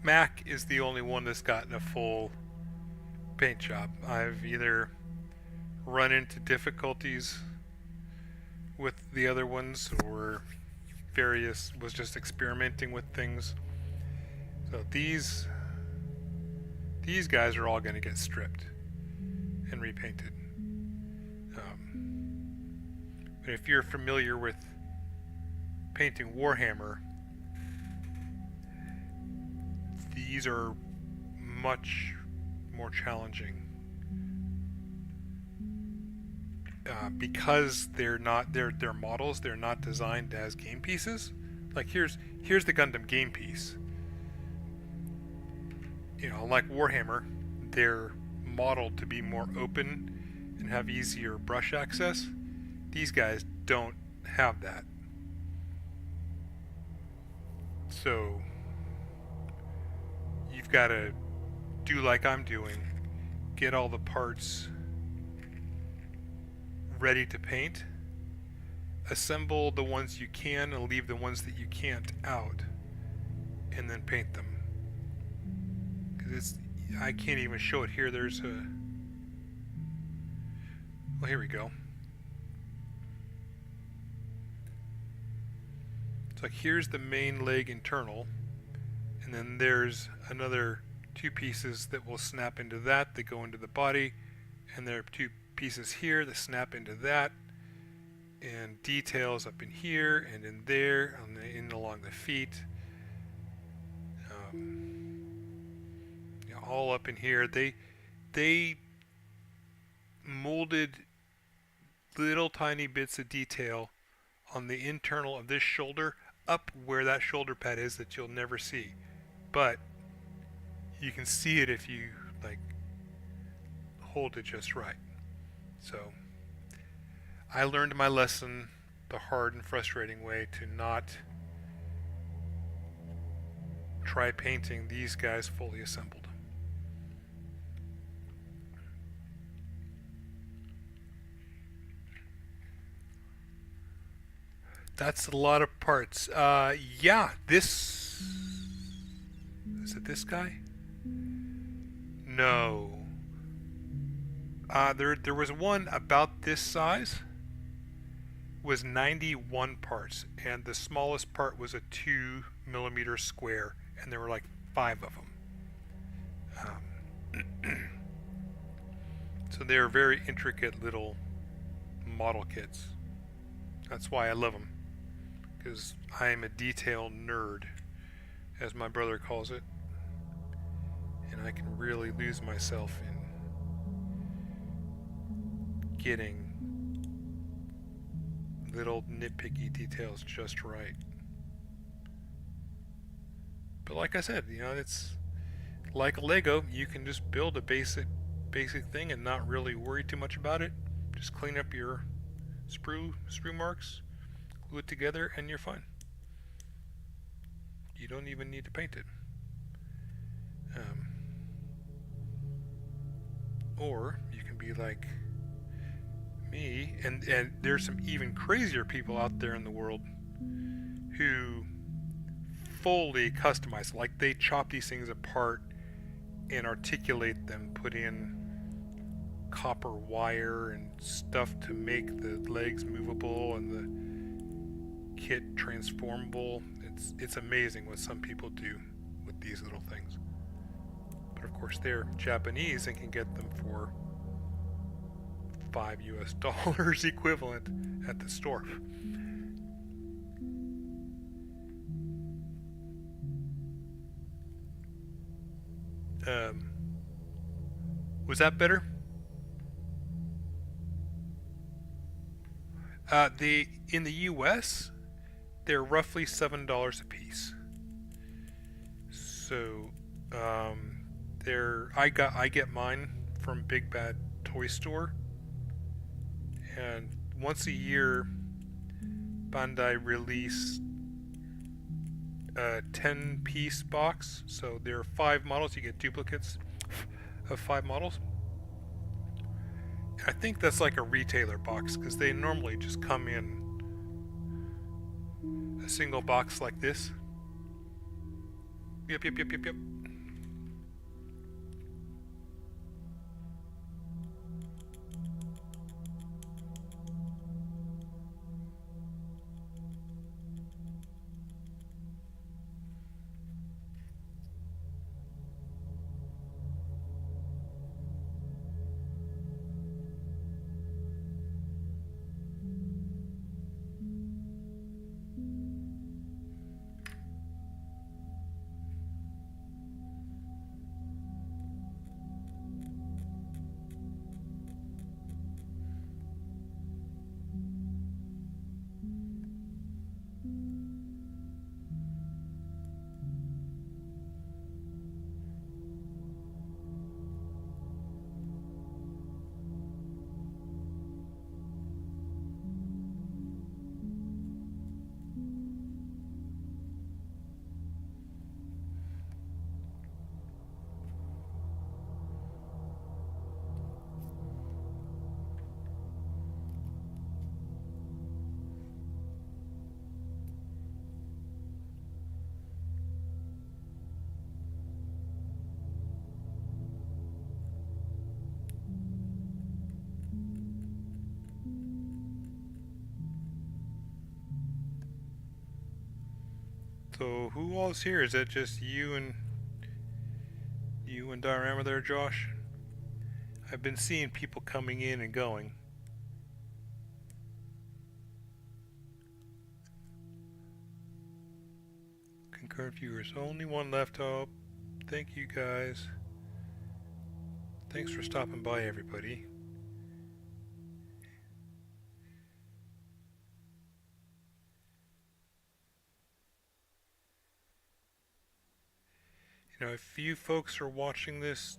Mac is the only one that's gotten a full paint job. I've either run into difficulties with the other ones or was just experimenting with things. So these guys are all going to get stripped and repainted. But if you're familiar with painting Warhammer, these are much more challenging because they're models. They're not designed as game pieces. Like here's the Gundam game piece. Like Warhammer, they're modeled to be more open and have easier brush access. These guys don't have that. So you've got to do like I'm doing get all the parts ready to paint, assemble the ones you can and leave the ones that you can't out, and then paint them. Because I can't even show it here. There's a... Well, here we go. It's like here's the main leg internal, and then there's another two pieces that will snap into that go into the body, and there are two pieces here that snap into that, and details up in here and in there, in along the feet, you know, all up in here. They molded little tiny bits of detail on the internal of this shoulder up where that shoulder pad is that you'll never see, but you can see it if you like hold it just right. So I learned my lesson the hard and frustrating way, to not try painting these guys fully assembled. That's a lot of parts. Yeah, this... Is it this guy? No. There was one about this size, was 91 parts, and the smallest part was a 2mm square, and there were like 5 of them. So they're very intricate little model kits. That's why I love them, because I am a detail nerd, as my brother calls it, and I can really lose myself in getting little nitpicky details just right. But like I said, you know, it's like a Lego. You can just build a basic thing and not really worry too much about it. Just clean up your sprue marks, glue it together, and you're fine. You don't even need to paint it. Or you can be like me, and there's some even crazier people out there in the world who fully customize. Like, they chop these things apart and articulate them, put in copper wire and stuff to make the legs movable and the kit transformable. It's amazing what some people do with these little things. But of course they're Japanese and can get them for $5 equivalent at the store. Was that better? In the US, they're roughly $7 a piece. So I get mine from Big Bad Toy Store, and once a year Bandai release a 10-piece box. So there are 5 models. You get duplicates of 5 models. I think that's like a retailer box, because they normally just come in a single box like this. Yep. So who all's here? Is that just you and Diorama there, Josh? I've been seeing people coming in and going. Concurrent viewers. Only one left. Oh, thank you guys. Thanks for stopping by, everybody. You know, if you folks are watching this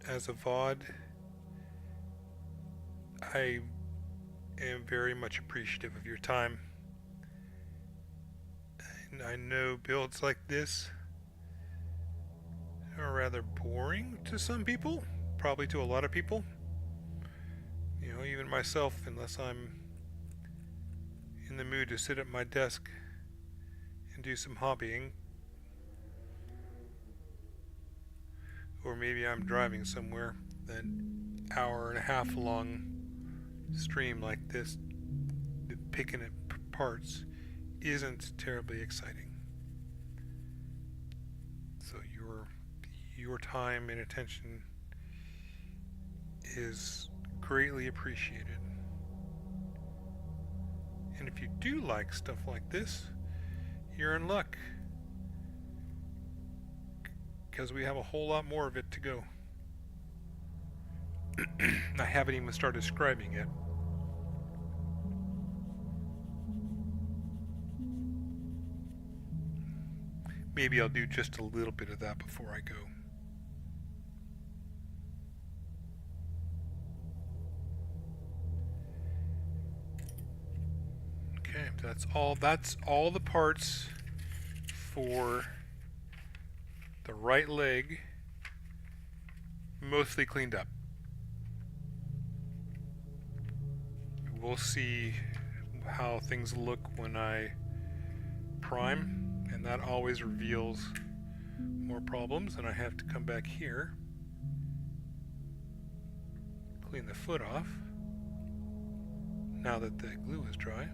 as a VOD, I am very much appreciative of your time. And I know builds like this are rather boring to some people, probably to a lot of people. You know, even myself, unless I'm in the mood to sit at my desk and do some hobbying. Or maybe I'm driving somewhere. An hour and a half long stream like this, picking at parts, isn't terribly exciting. So your time and attention is greatly appreciated. And if you do like stuff like this, you're in luck, because we have a whole lot more of it to go. I haven't even started scribing yet. Maybe I'll do just a little bit of that before I go. Okay, that's all the parts for the right leg, mostly cleaned up. We'll see how things look when I prime, and that always reveals more problems, and I have to come back here, clean the foot off now that the glue is dry.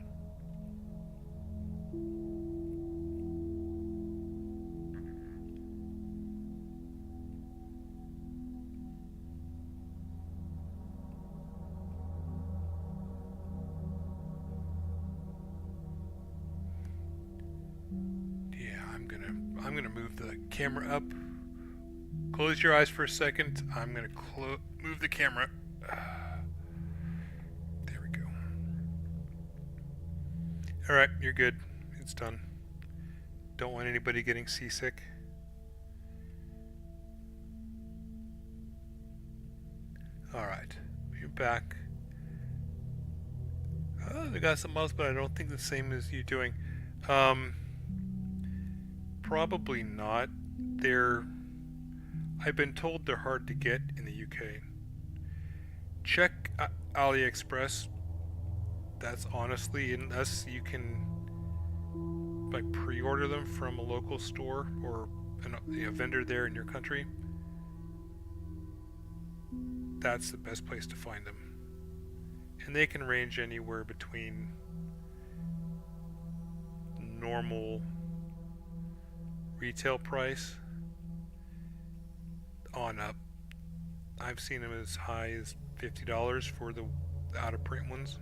I'm gonna move the camera up. Close your eyes for a second. I'm gonna move the camera. There we go. Alright, you're good. It's done. Don't want anybody getting seasick. Alright, you're back. Oh, they got something else, but I don't think the same as you doing. Probably not. I've been told they're hard to get in the UK. Check AliExpress. That's honestly, unless you can like pre-order them from a local store or a vendor there in your country, that's the best place to find them. And they can range anywhere between normal retail price on up. I've seen them as high as $50 for the out of print ones.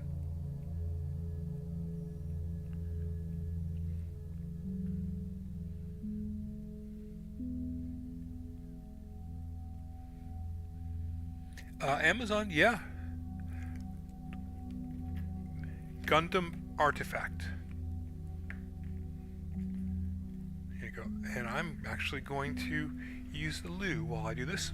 Amazon, yeah. Gundam Artifact. Here you go. And I'm actually going to use the loo while I do this.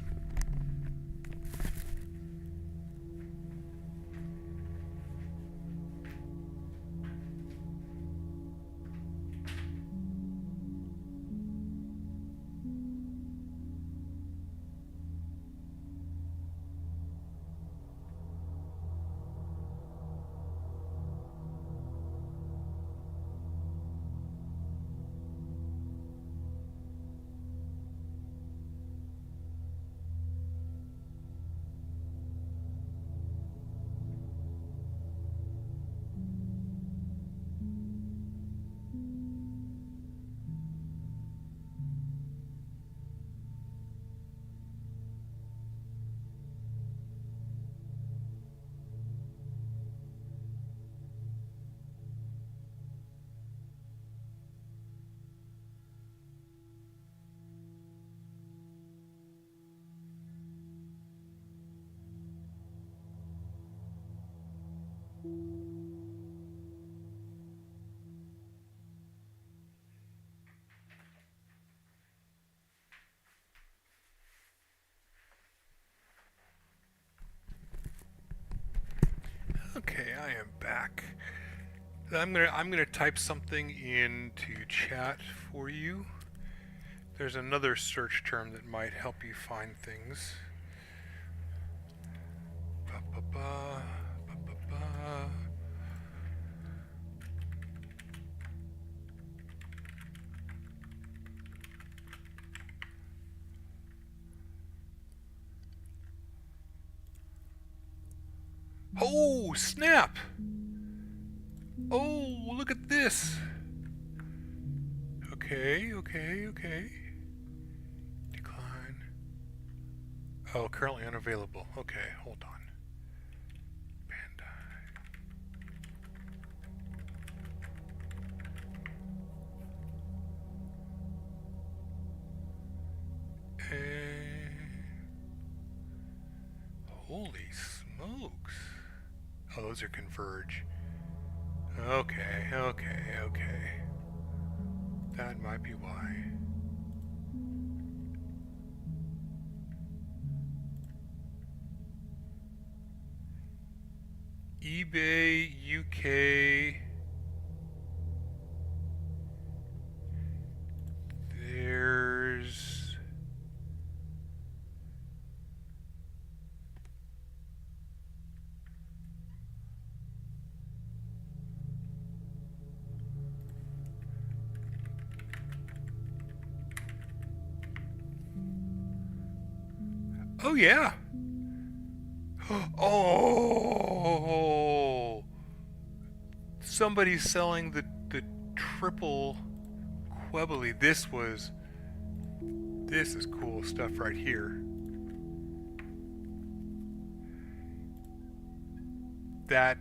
back. I'm gonna type something into chat for you. There's another search term that might help you find things. Ba, ba, ba, ba, ba, ba. Oh, snap! Oh, look at this! Okay. Decline. Oh, currently unavailable. Okay, hold on. Holy smokes. Oh, those are Converge. Okay. That might be why. eBay UK. There's oh yeah. Oh, somebody's selling the triple Quebbly. This is cool stuff right here. That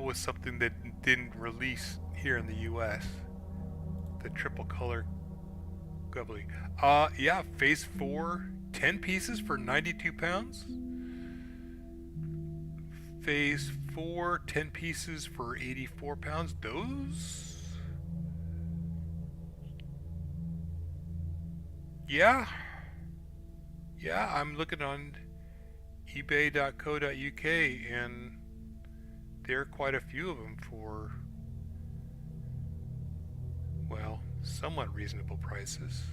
was something that didn't release here in the US. The triple color Quebbly. Yeah, phase 4, 10 pieces for 92 pounds. Phase 4, 10 pieces for 84 pounds. Those? Yeah. Yeah, I'm looking on ebay.co.uk and there are quite a few of them for, well, somewhat reasonable prices.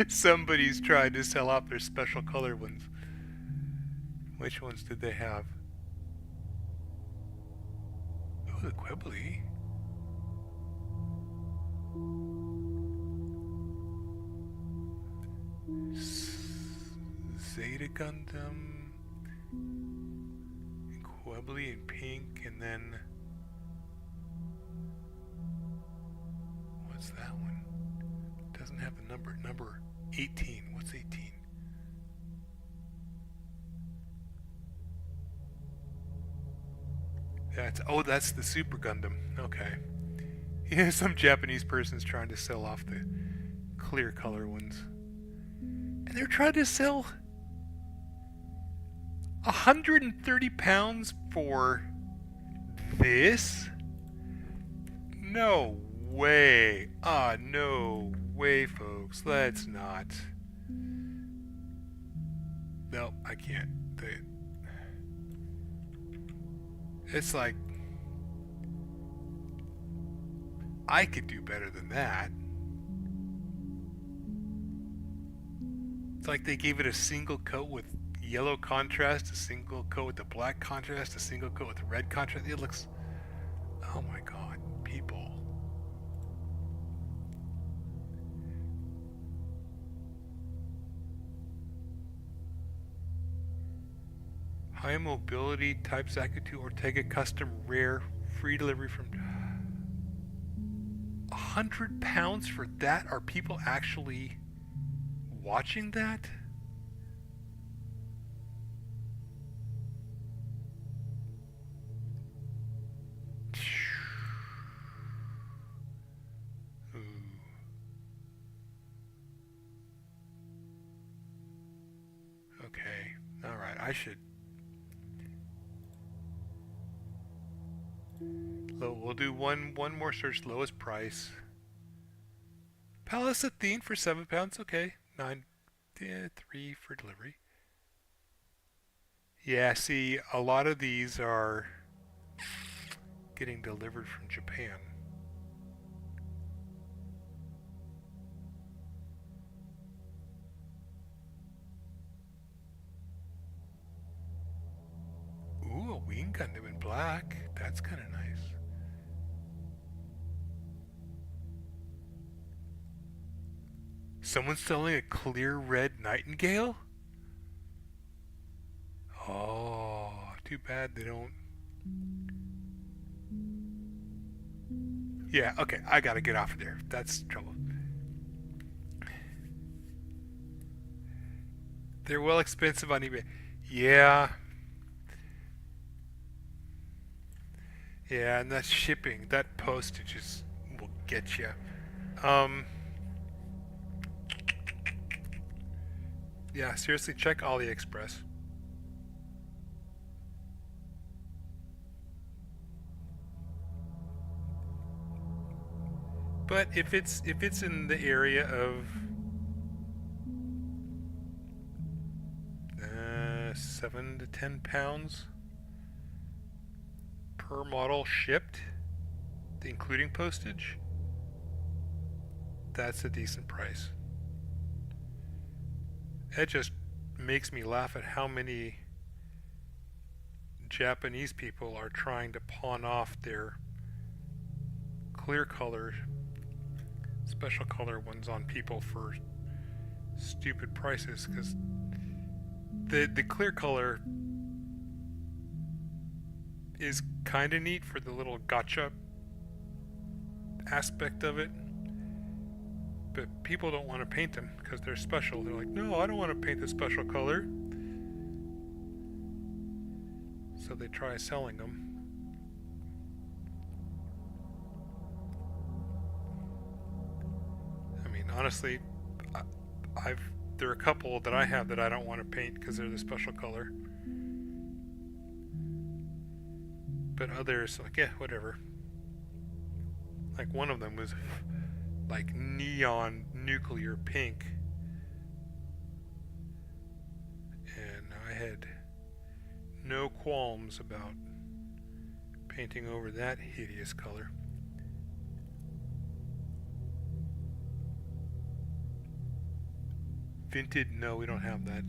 Somebody's trying to sell off their special color ones. Which ones did they have? Oh, the Quebbly. Zeta Gundam, and Quebbly in pink, and then what's that one? Doesn't have the number. Number 18. What's 18? That's the Super Gundam. Okay. Yeah, some Japanese person's trying to sell off the clear color ones. And they're trying to sell 130 pounds for this? No way. No way, folks. Let's not. No, I can't. It's like, I could do better than that. It's like they gave it a single coat with yellow contrast, a single coat with the black contrast, a single coat with the red contrast. It looks, oh my god, people. High mobility, type Zakutu, Ortega, custom, rare, free delivery from 100 pounds for that? Are people actually watching that? Ooh. Okay. All right. I should. We'll do one more search. Lowest price. Palace Athene for 7 pounds. Okay. 9, 3 for delivery. Yeah, see, a lot of these are getting delivered from Japan. Ooh, a wing Gundam in black. That's kind of nice. Someone's selling a clear red Nightingale? Oh, too bad they don't. Yeah, okay, I gotta get off of there. That's trouble. They're well expensive on eBay. Yeah, yeah, and that shipping, that postage will get you. Um, yeah, seriously, check AliExpress. But if it's in the area of 7 to 10 pounds per model shipped, including postage, that's a decent price. It just makes me laugh at how many Japanese people are trying to pawn off their clear color, special color ones on people for stupid prices, because the clear color is kind of neat for the little gotcha aspect of it, but people don't want to paint them because they're special. They're like, no, I don't want to paint the special color. So they try selling them. I mean, honestly, there are a couple that I have that I don't want to paint because they're the special color. But others, like, yeah, whatever. Like one of them was like neon nuclear pink, and I had no qualms about painting over that hideous color. Vinted, no, we don't have that.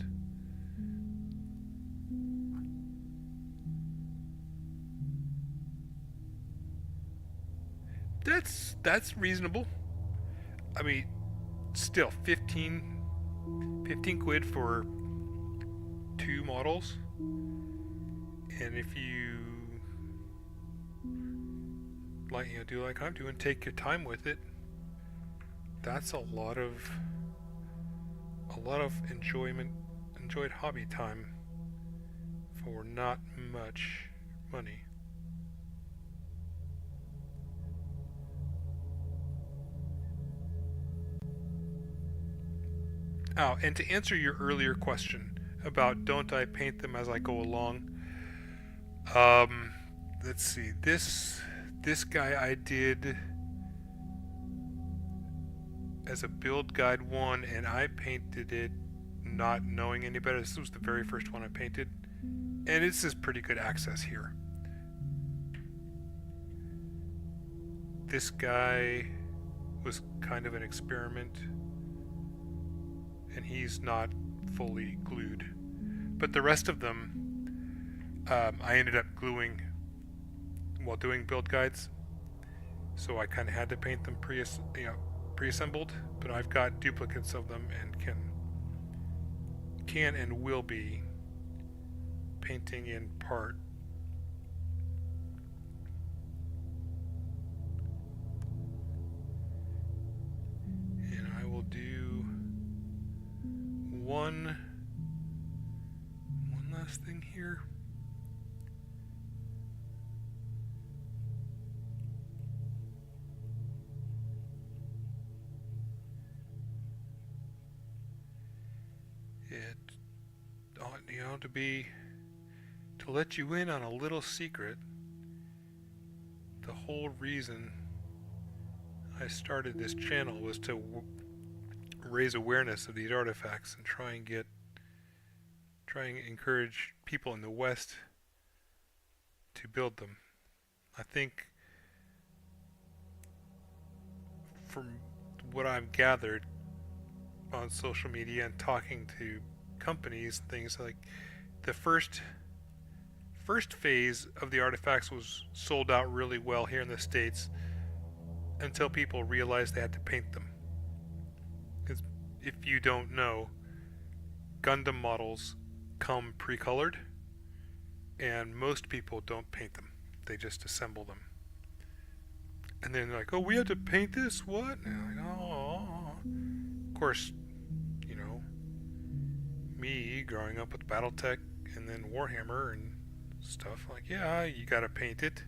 That's reasonable. I mean, still 15 quid for 2 models. And if you like, do like I'm doing, take your time with it. That's a lot of enjoyed hobby time for not much money. Oh, and to answer your earlier question about don't I paint them as I go along, let's see. This guy I did as a build guide one, and I painted it not knowing any better. This was the very first one I painted, and it's just pretty good access here. This guy was kind of an experiment, and he's not fully glued. But the rest of them, I ended up gluing while doing build guides, so I kind of had to paint them pre-assembled. But I've got duplicates of them and can and will be painting in part. And I will do one last thing here. It ought, to let you in on a little secret. The whole reason I started this channel was to raise awareness of these artifacts and try and get trying to encourage people in the West to build them. I think from what I've gathered on social media and talking to companies, things like the first phase of the artifacts was sold out really well here in the States until people realized they had to paint them. Because if you don't know, Gundam models come pre-colored, and most people don't paint them. They just assemble them. And then they're like, oh, we have to paint this? What? And I'm like, oh. Of course, you know, me growing up with Battletech and then Warhammer and stuff, like, yeah, you gotta paint it.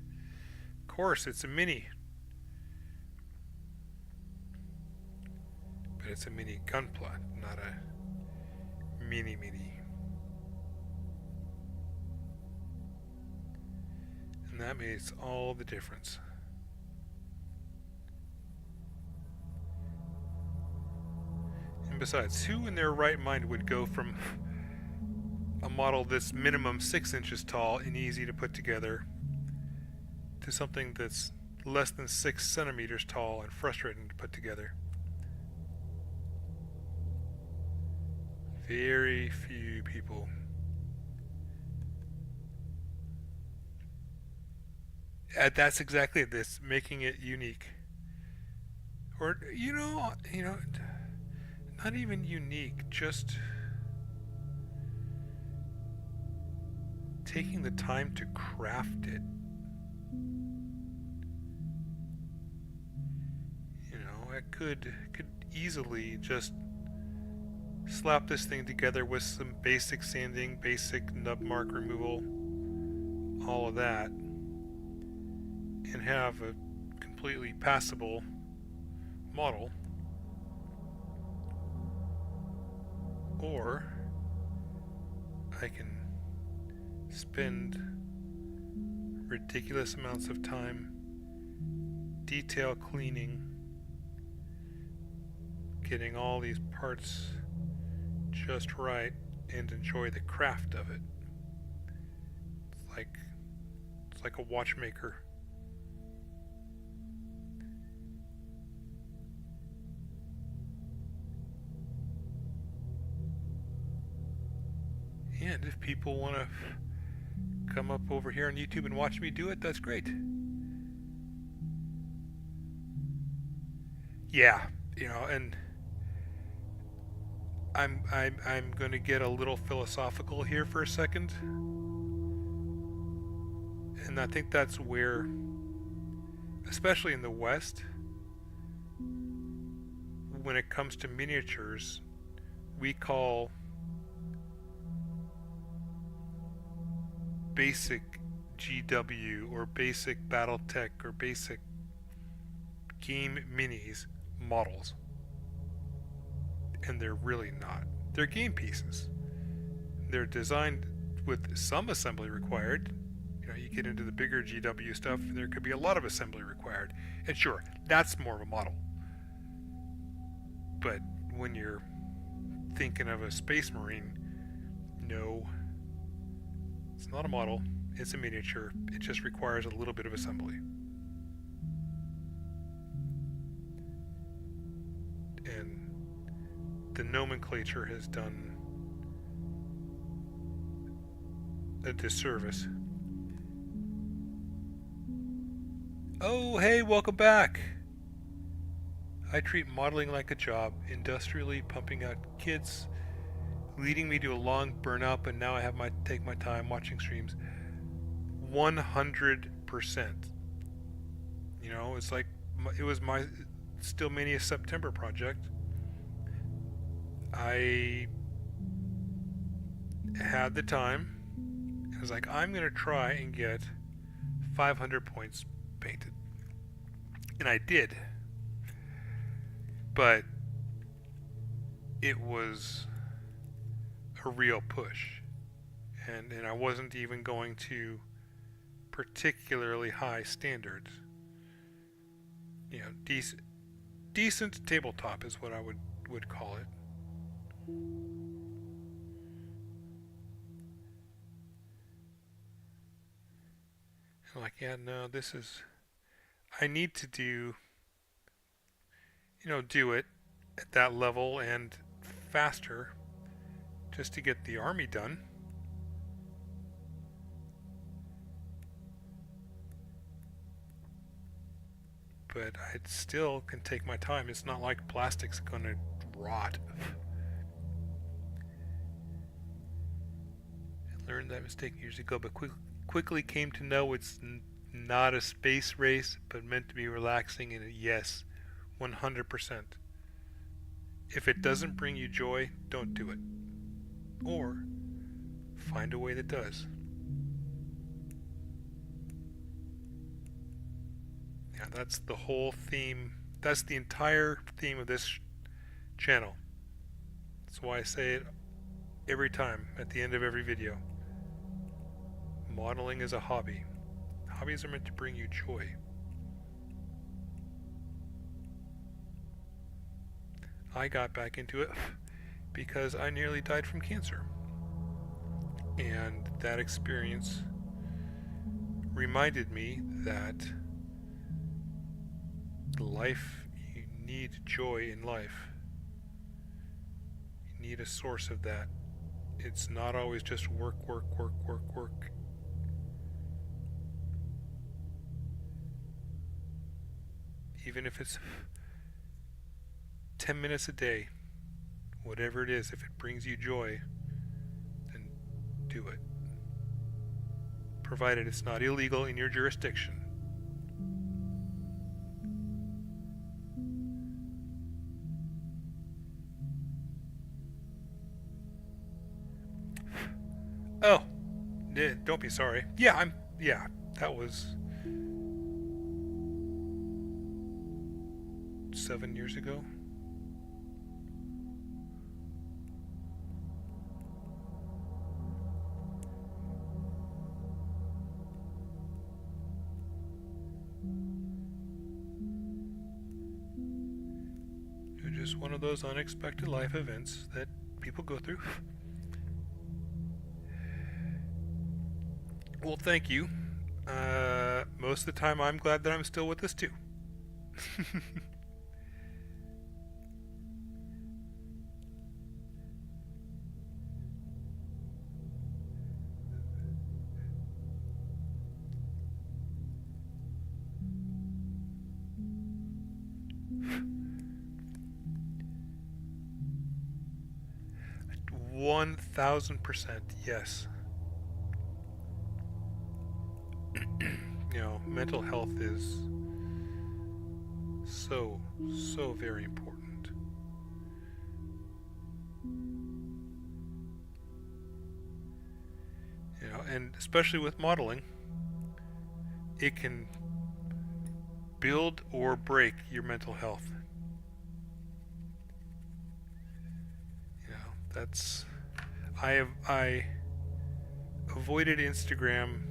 Of course, it's a mini. But it's a mini gunpla, not a mini. And that makes all the difference. And besides, who in their right mind would go from a model that's minimum 6 inches tall and easy to put together to something that's less than 6 centimeters tall and frustrating to put together? Very few people. That's exactly this, making it unique. Or, not even unique, just taking the time to craft it. I could easily just slap this thing together with some basic sanding, basic nub mark removal, all of that, and have a completely passable model. Or I can spend ridiculous amounts of time detail cleaning, getting all these parts just right, and enjoy the craft of it. It's like a watchmaker. And if people want to come up over here on YouTube and watch me do it, that's great. Yeah, and I'm going to get a little philosophical here for a second. And I think that's where, especially in the West, when it comes to miniatures, we call basic GW or basic Battletech or basic game minis models. And they're really not. They're game pieces. They're designed with some assembly required. You get into the bigger GW stuff, there could be a lot of assembly required. And sure, that's more of a model. But when you're thinking of a Space Marine, no, it's not a model, it's a miniature. It just requires a little bit of assembly. And the nomenclature has done a disservice. Oh, hey, welcome back. I treat modeling like a job, industrially pumping out kids, leading me to a long burnout, but now I have take my time watching streams. 100%. It's like it was my Stillmania September project. I had the time. I was like, I'm going to try and get 500 points painted. And I did. But it was a real push. And I wasn't even going to particularly high standards. Decent tabletop is what I would call it. I'm like, yeah, no, this is, I need to do, do it at that level and faster just to get the army done. But I still can take my time. It's not like plastic's gonna rot. I learned that mistake years ago, but quickly came to know it's not a space race, but meant to be relaxing. And yes, 100%. If it doesn't bring you joy, don't do it. Or find a way that does. Yeah, that's the whole theme. That's the entire theme of this channel. That's why I say it every time at the end of every video. Modeling is a hobby. Hobbies are meant to bring you joy. I got back into it because I nearly died from cancer. And that experience reminded me that life, you need joy in life. You need a source of that. It's not always just work, work, work, work, work. Even if it's 10 minutes a day, whatever it is, if it brings you joy, then do it. Provided it's not illegal in your jurisdiction. Oh, don't be sorry. Yeah, that was 7 years ago. Just one of those unexpected life events that people go through. Well, thank you. Most of the time I'm glad that I'm still with this too. One 1,000%, yes. Mental health is so very important. And especially with modeling, it can build or break your mental health. That's I avoided Instagram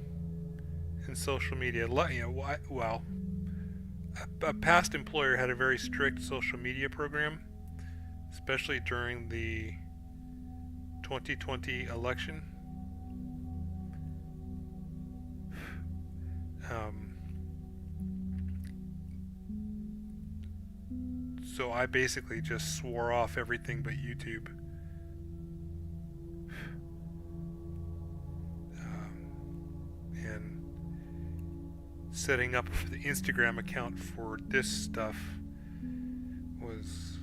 and social media. Well, a past employer had a very strict social media program, especially during the 2020 election. So I basically just swore off everything but YouTube. And setting up the Instagram account for this stuff was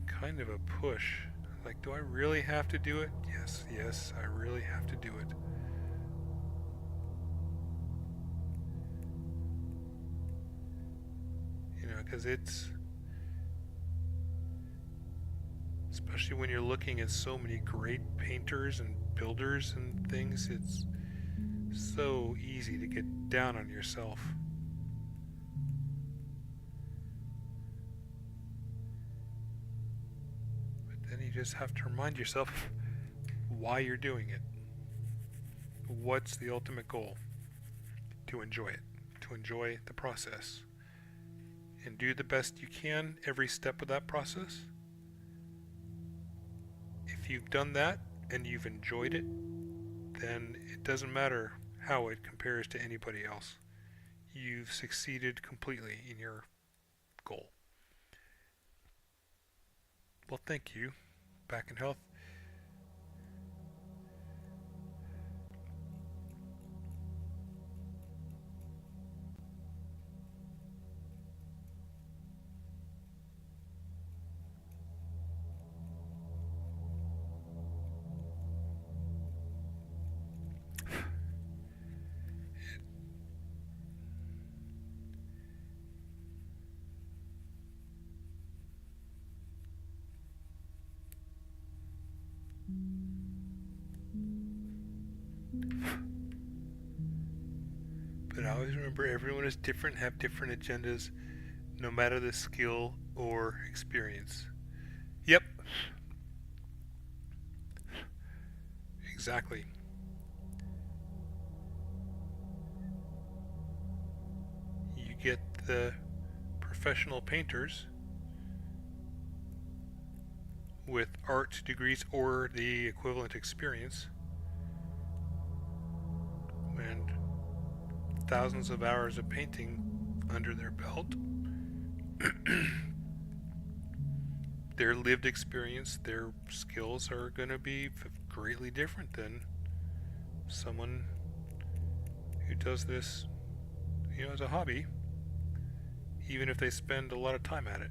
kind of a push. Like, do I really have to do it? Yes, I really have to do it. Because it's, especially when you're looking at so many great painters and builders and things, it's so easy to get down on yourself. But then you just have to remind yourself why you're doing it. What's the ultimate goal? To enjoy it, to enjoy the process. And do the best you can every step of that process. If you've done that and you've enjoyed it, then it doesn't matter how it compares to anybody else. You've succeeded completely in your goal. Well, thank you. Back in health. But I always remember everyone is different, have different agendas, no matter the skill or experience. Yep, exactly. You get the professional painters with art degrees or the equivalent experience and thousands of hours of painting under their belt. Their lived experience, their skills are going to be greatly different than someone who does this, as a hobby, even if they spend a lot of time at it.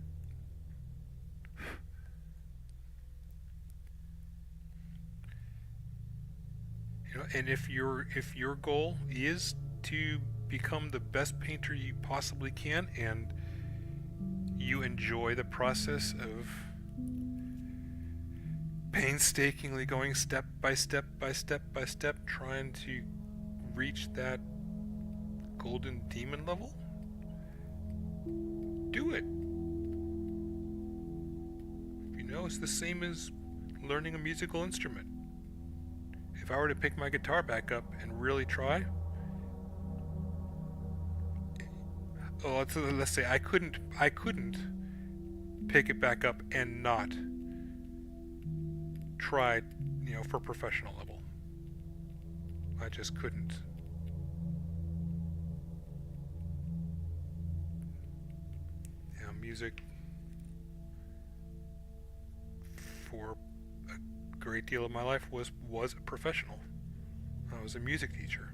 And if your goal is to become the best painter you possibly can, and you enjoy the process of painstakingly going step by step by step by step, trying to reach that golden demon level, do it. It's the same as learning a musical instrument. If I were to pick my guitar back up and really try, let's say I couldn't pick it back up and not try, for professional level. I just couldn't. Music for a great deal of my life was professional. I was a music teacher.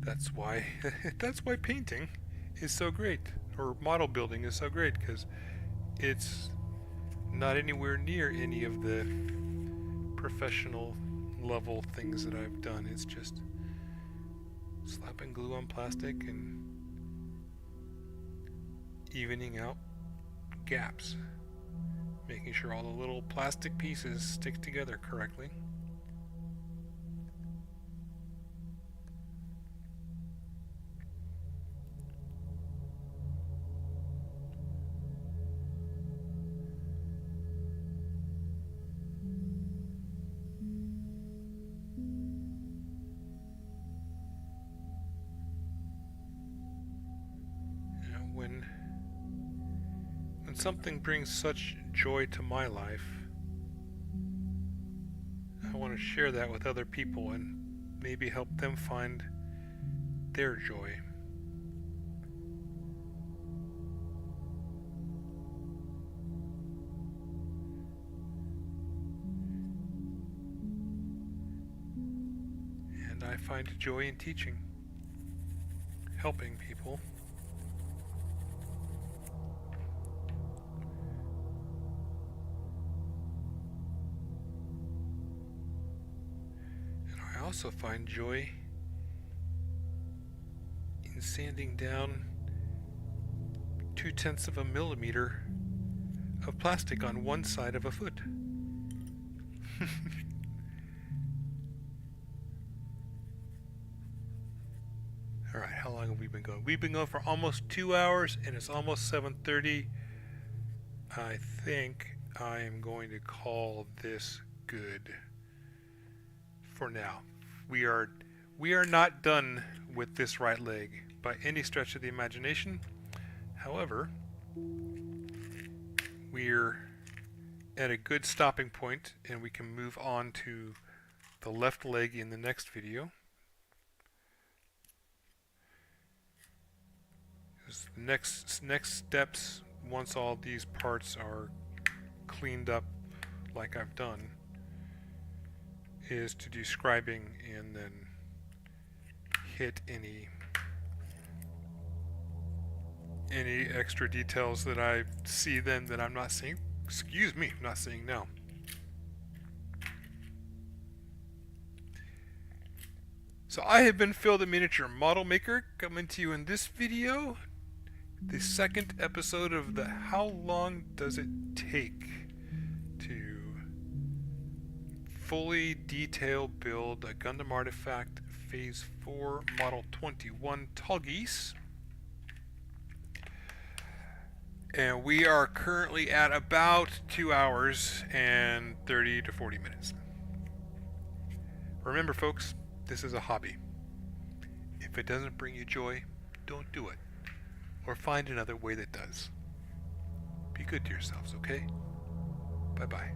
That's why painting is so great, or model building is so great, because it's not anywhere near any of the professional level things that I've done. It's just slapping glue on plastic and evening out gaps, making sure all the little plastic pieces stick together correctly. When something brings such joy to my life, I want to share that with other people and maybe help them find their joy. And I find joy in teaching, helping people. I also find joy in sanding down 0.2 of a millimeter of plastic on one side of a foot. Alright, how long have we been going? We've been going for almost 2 hours and it's almost 7:30. I think I am going to call this good for now. We are not done with this right leg by any stretch of the imagination. However, we're at a good stopping point and we can move on to the left leg in the next video. The next steps, once all these parts are cleaned up like I've done, is to do scribing and then hit any extra details that I see then that I'm not seeing. Excuse me, not seeing now. So I have been Phil the Miniature Model Maker, coming to you in this video, the second episode of the How Long Does It Take to fully detail build a Gundam Artifact Phase 4 Model 21 Tallgeese. And we are currently at about 2 hours and 30 to 40 minutes. Remember folks, this is a hobby. If it doesn't bring you joy, don't do it. Or find another way that does. Be good to yourselves, okay? Bye-bye.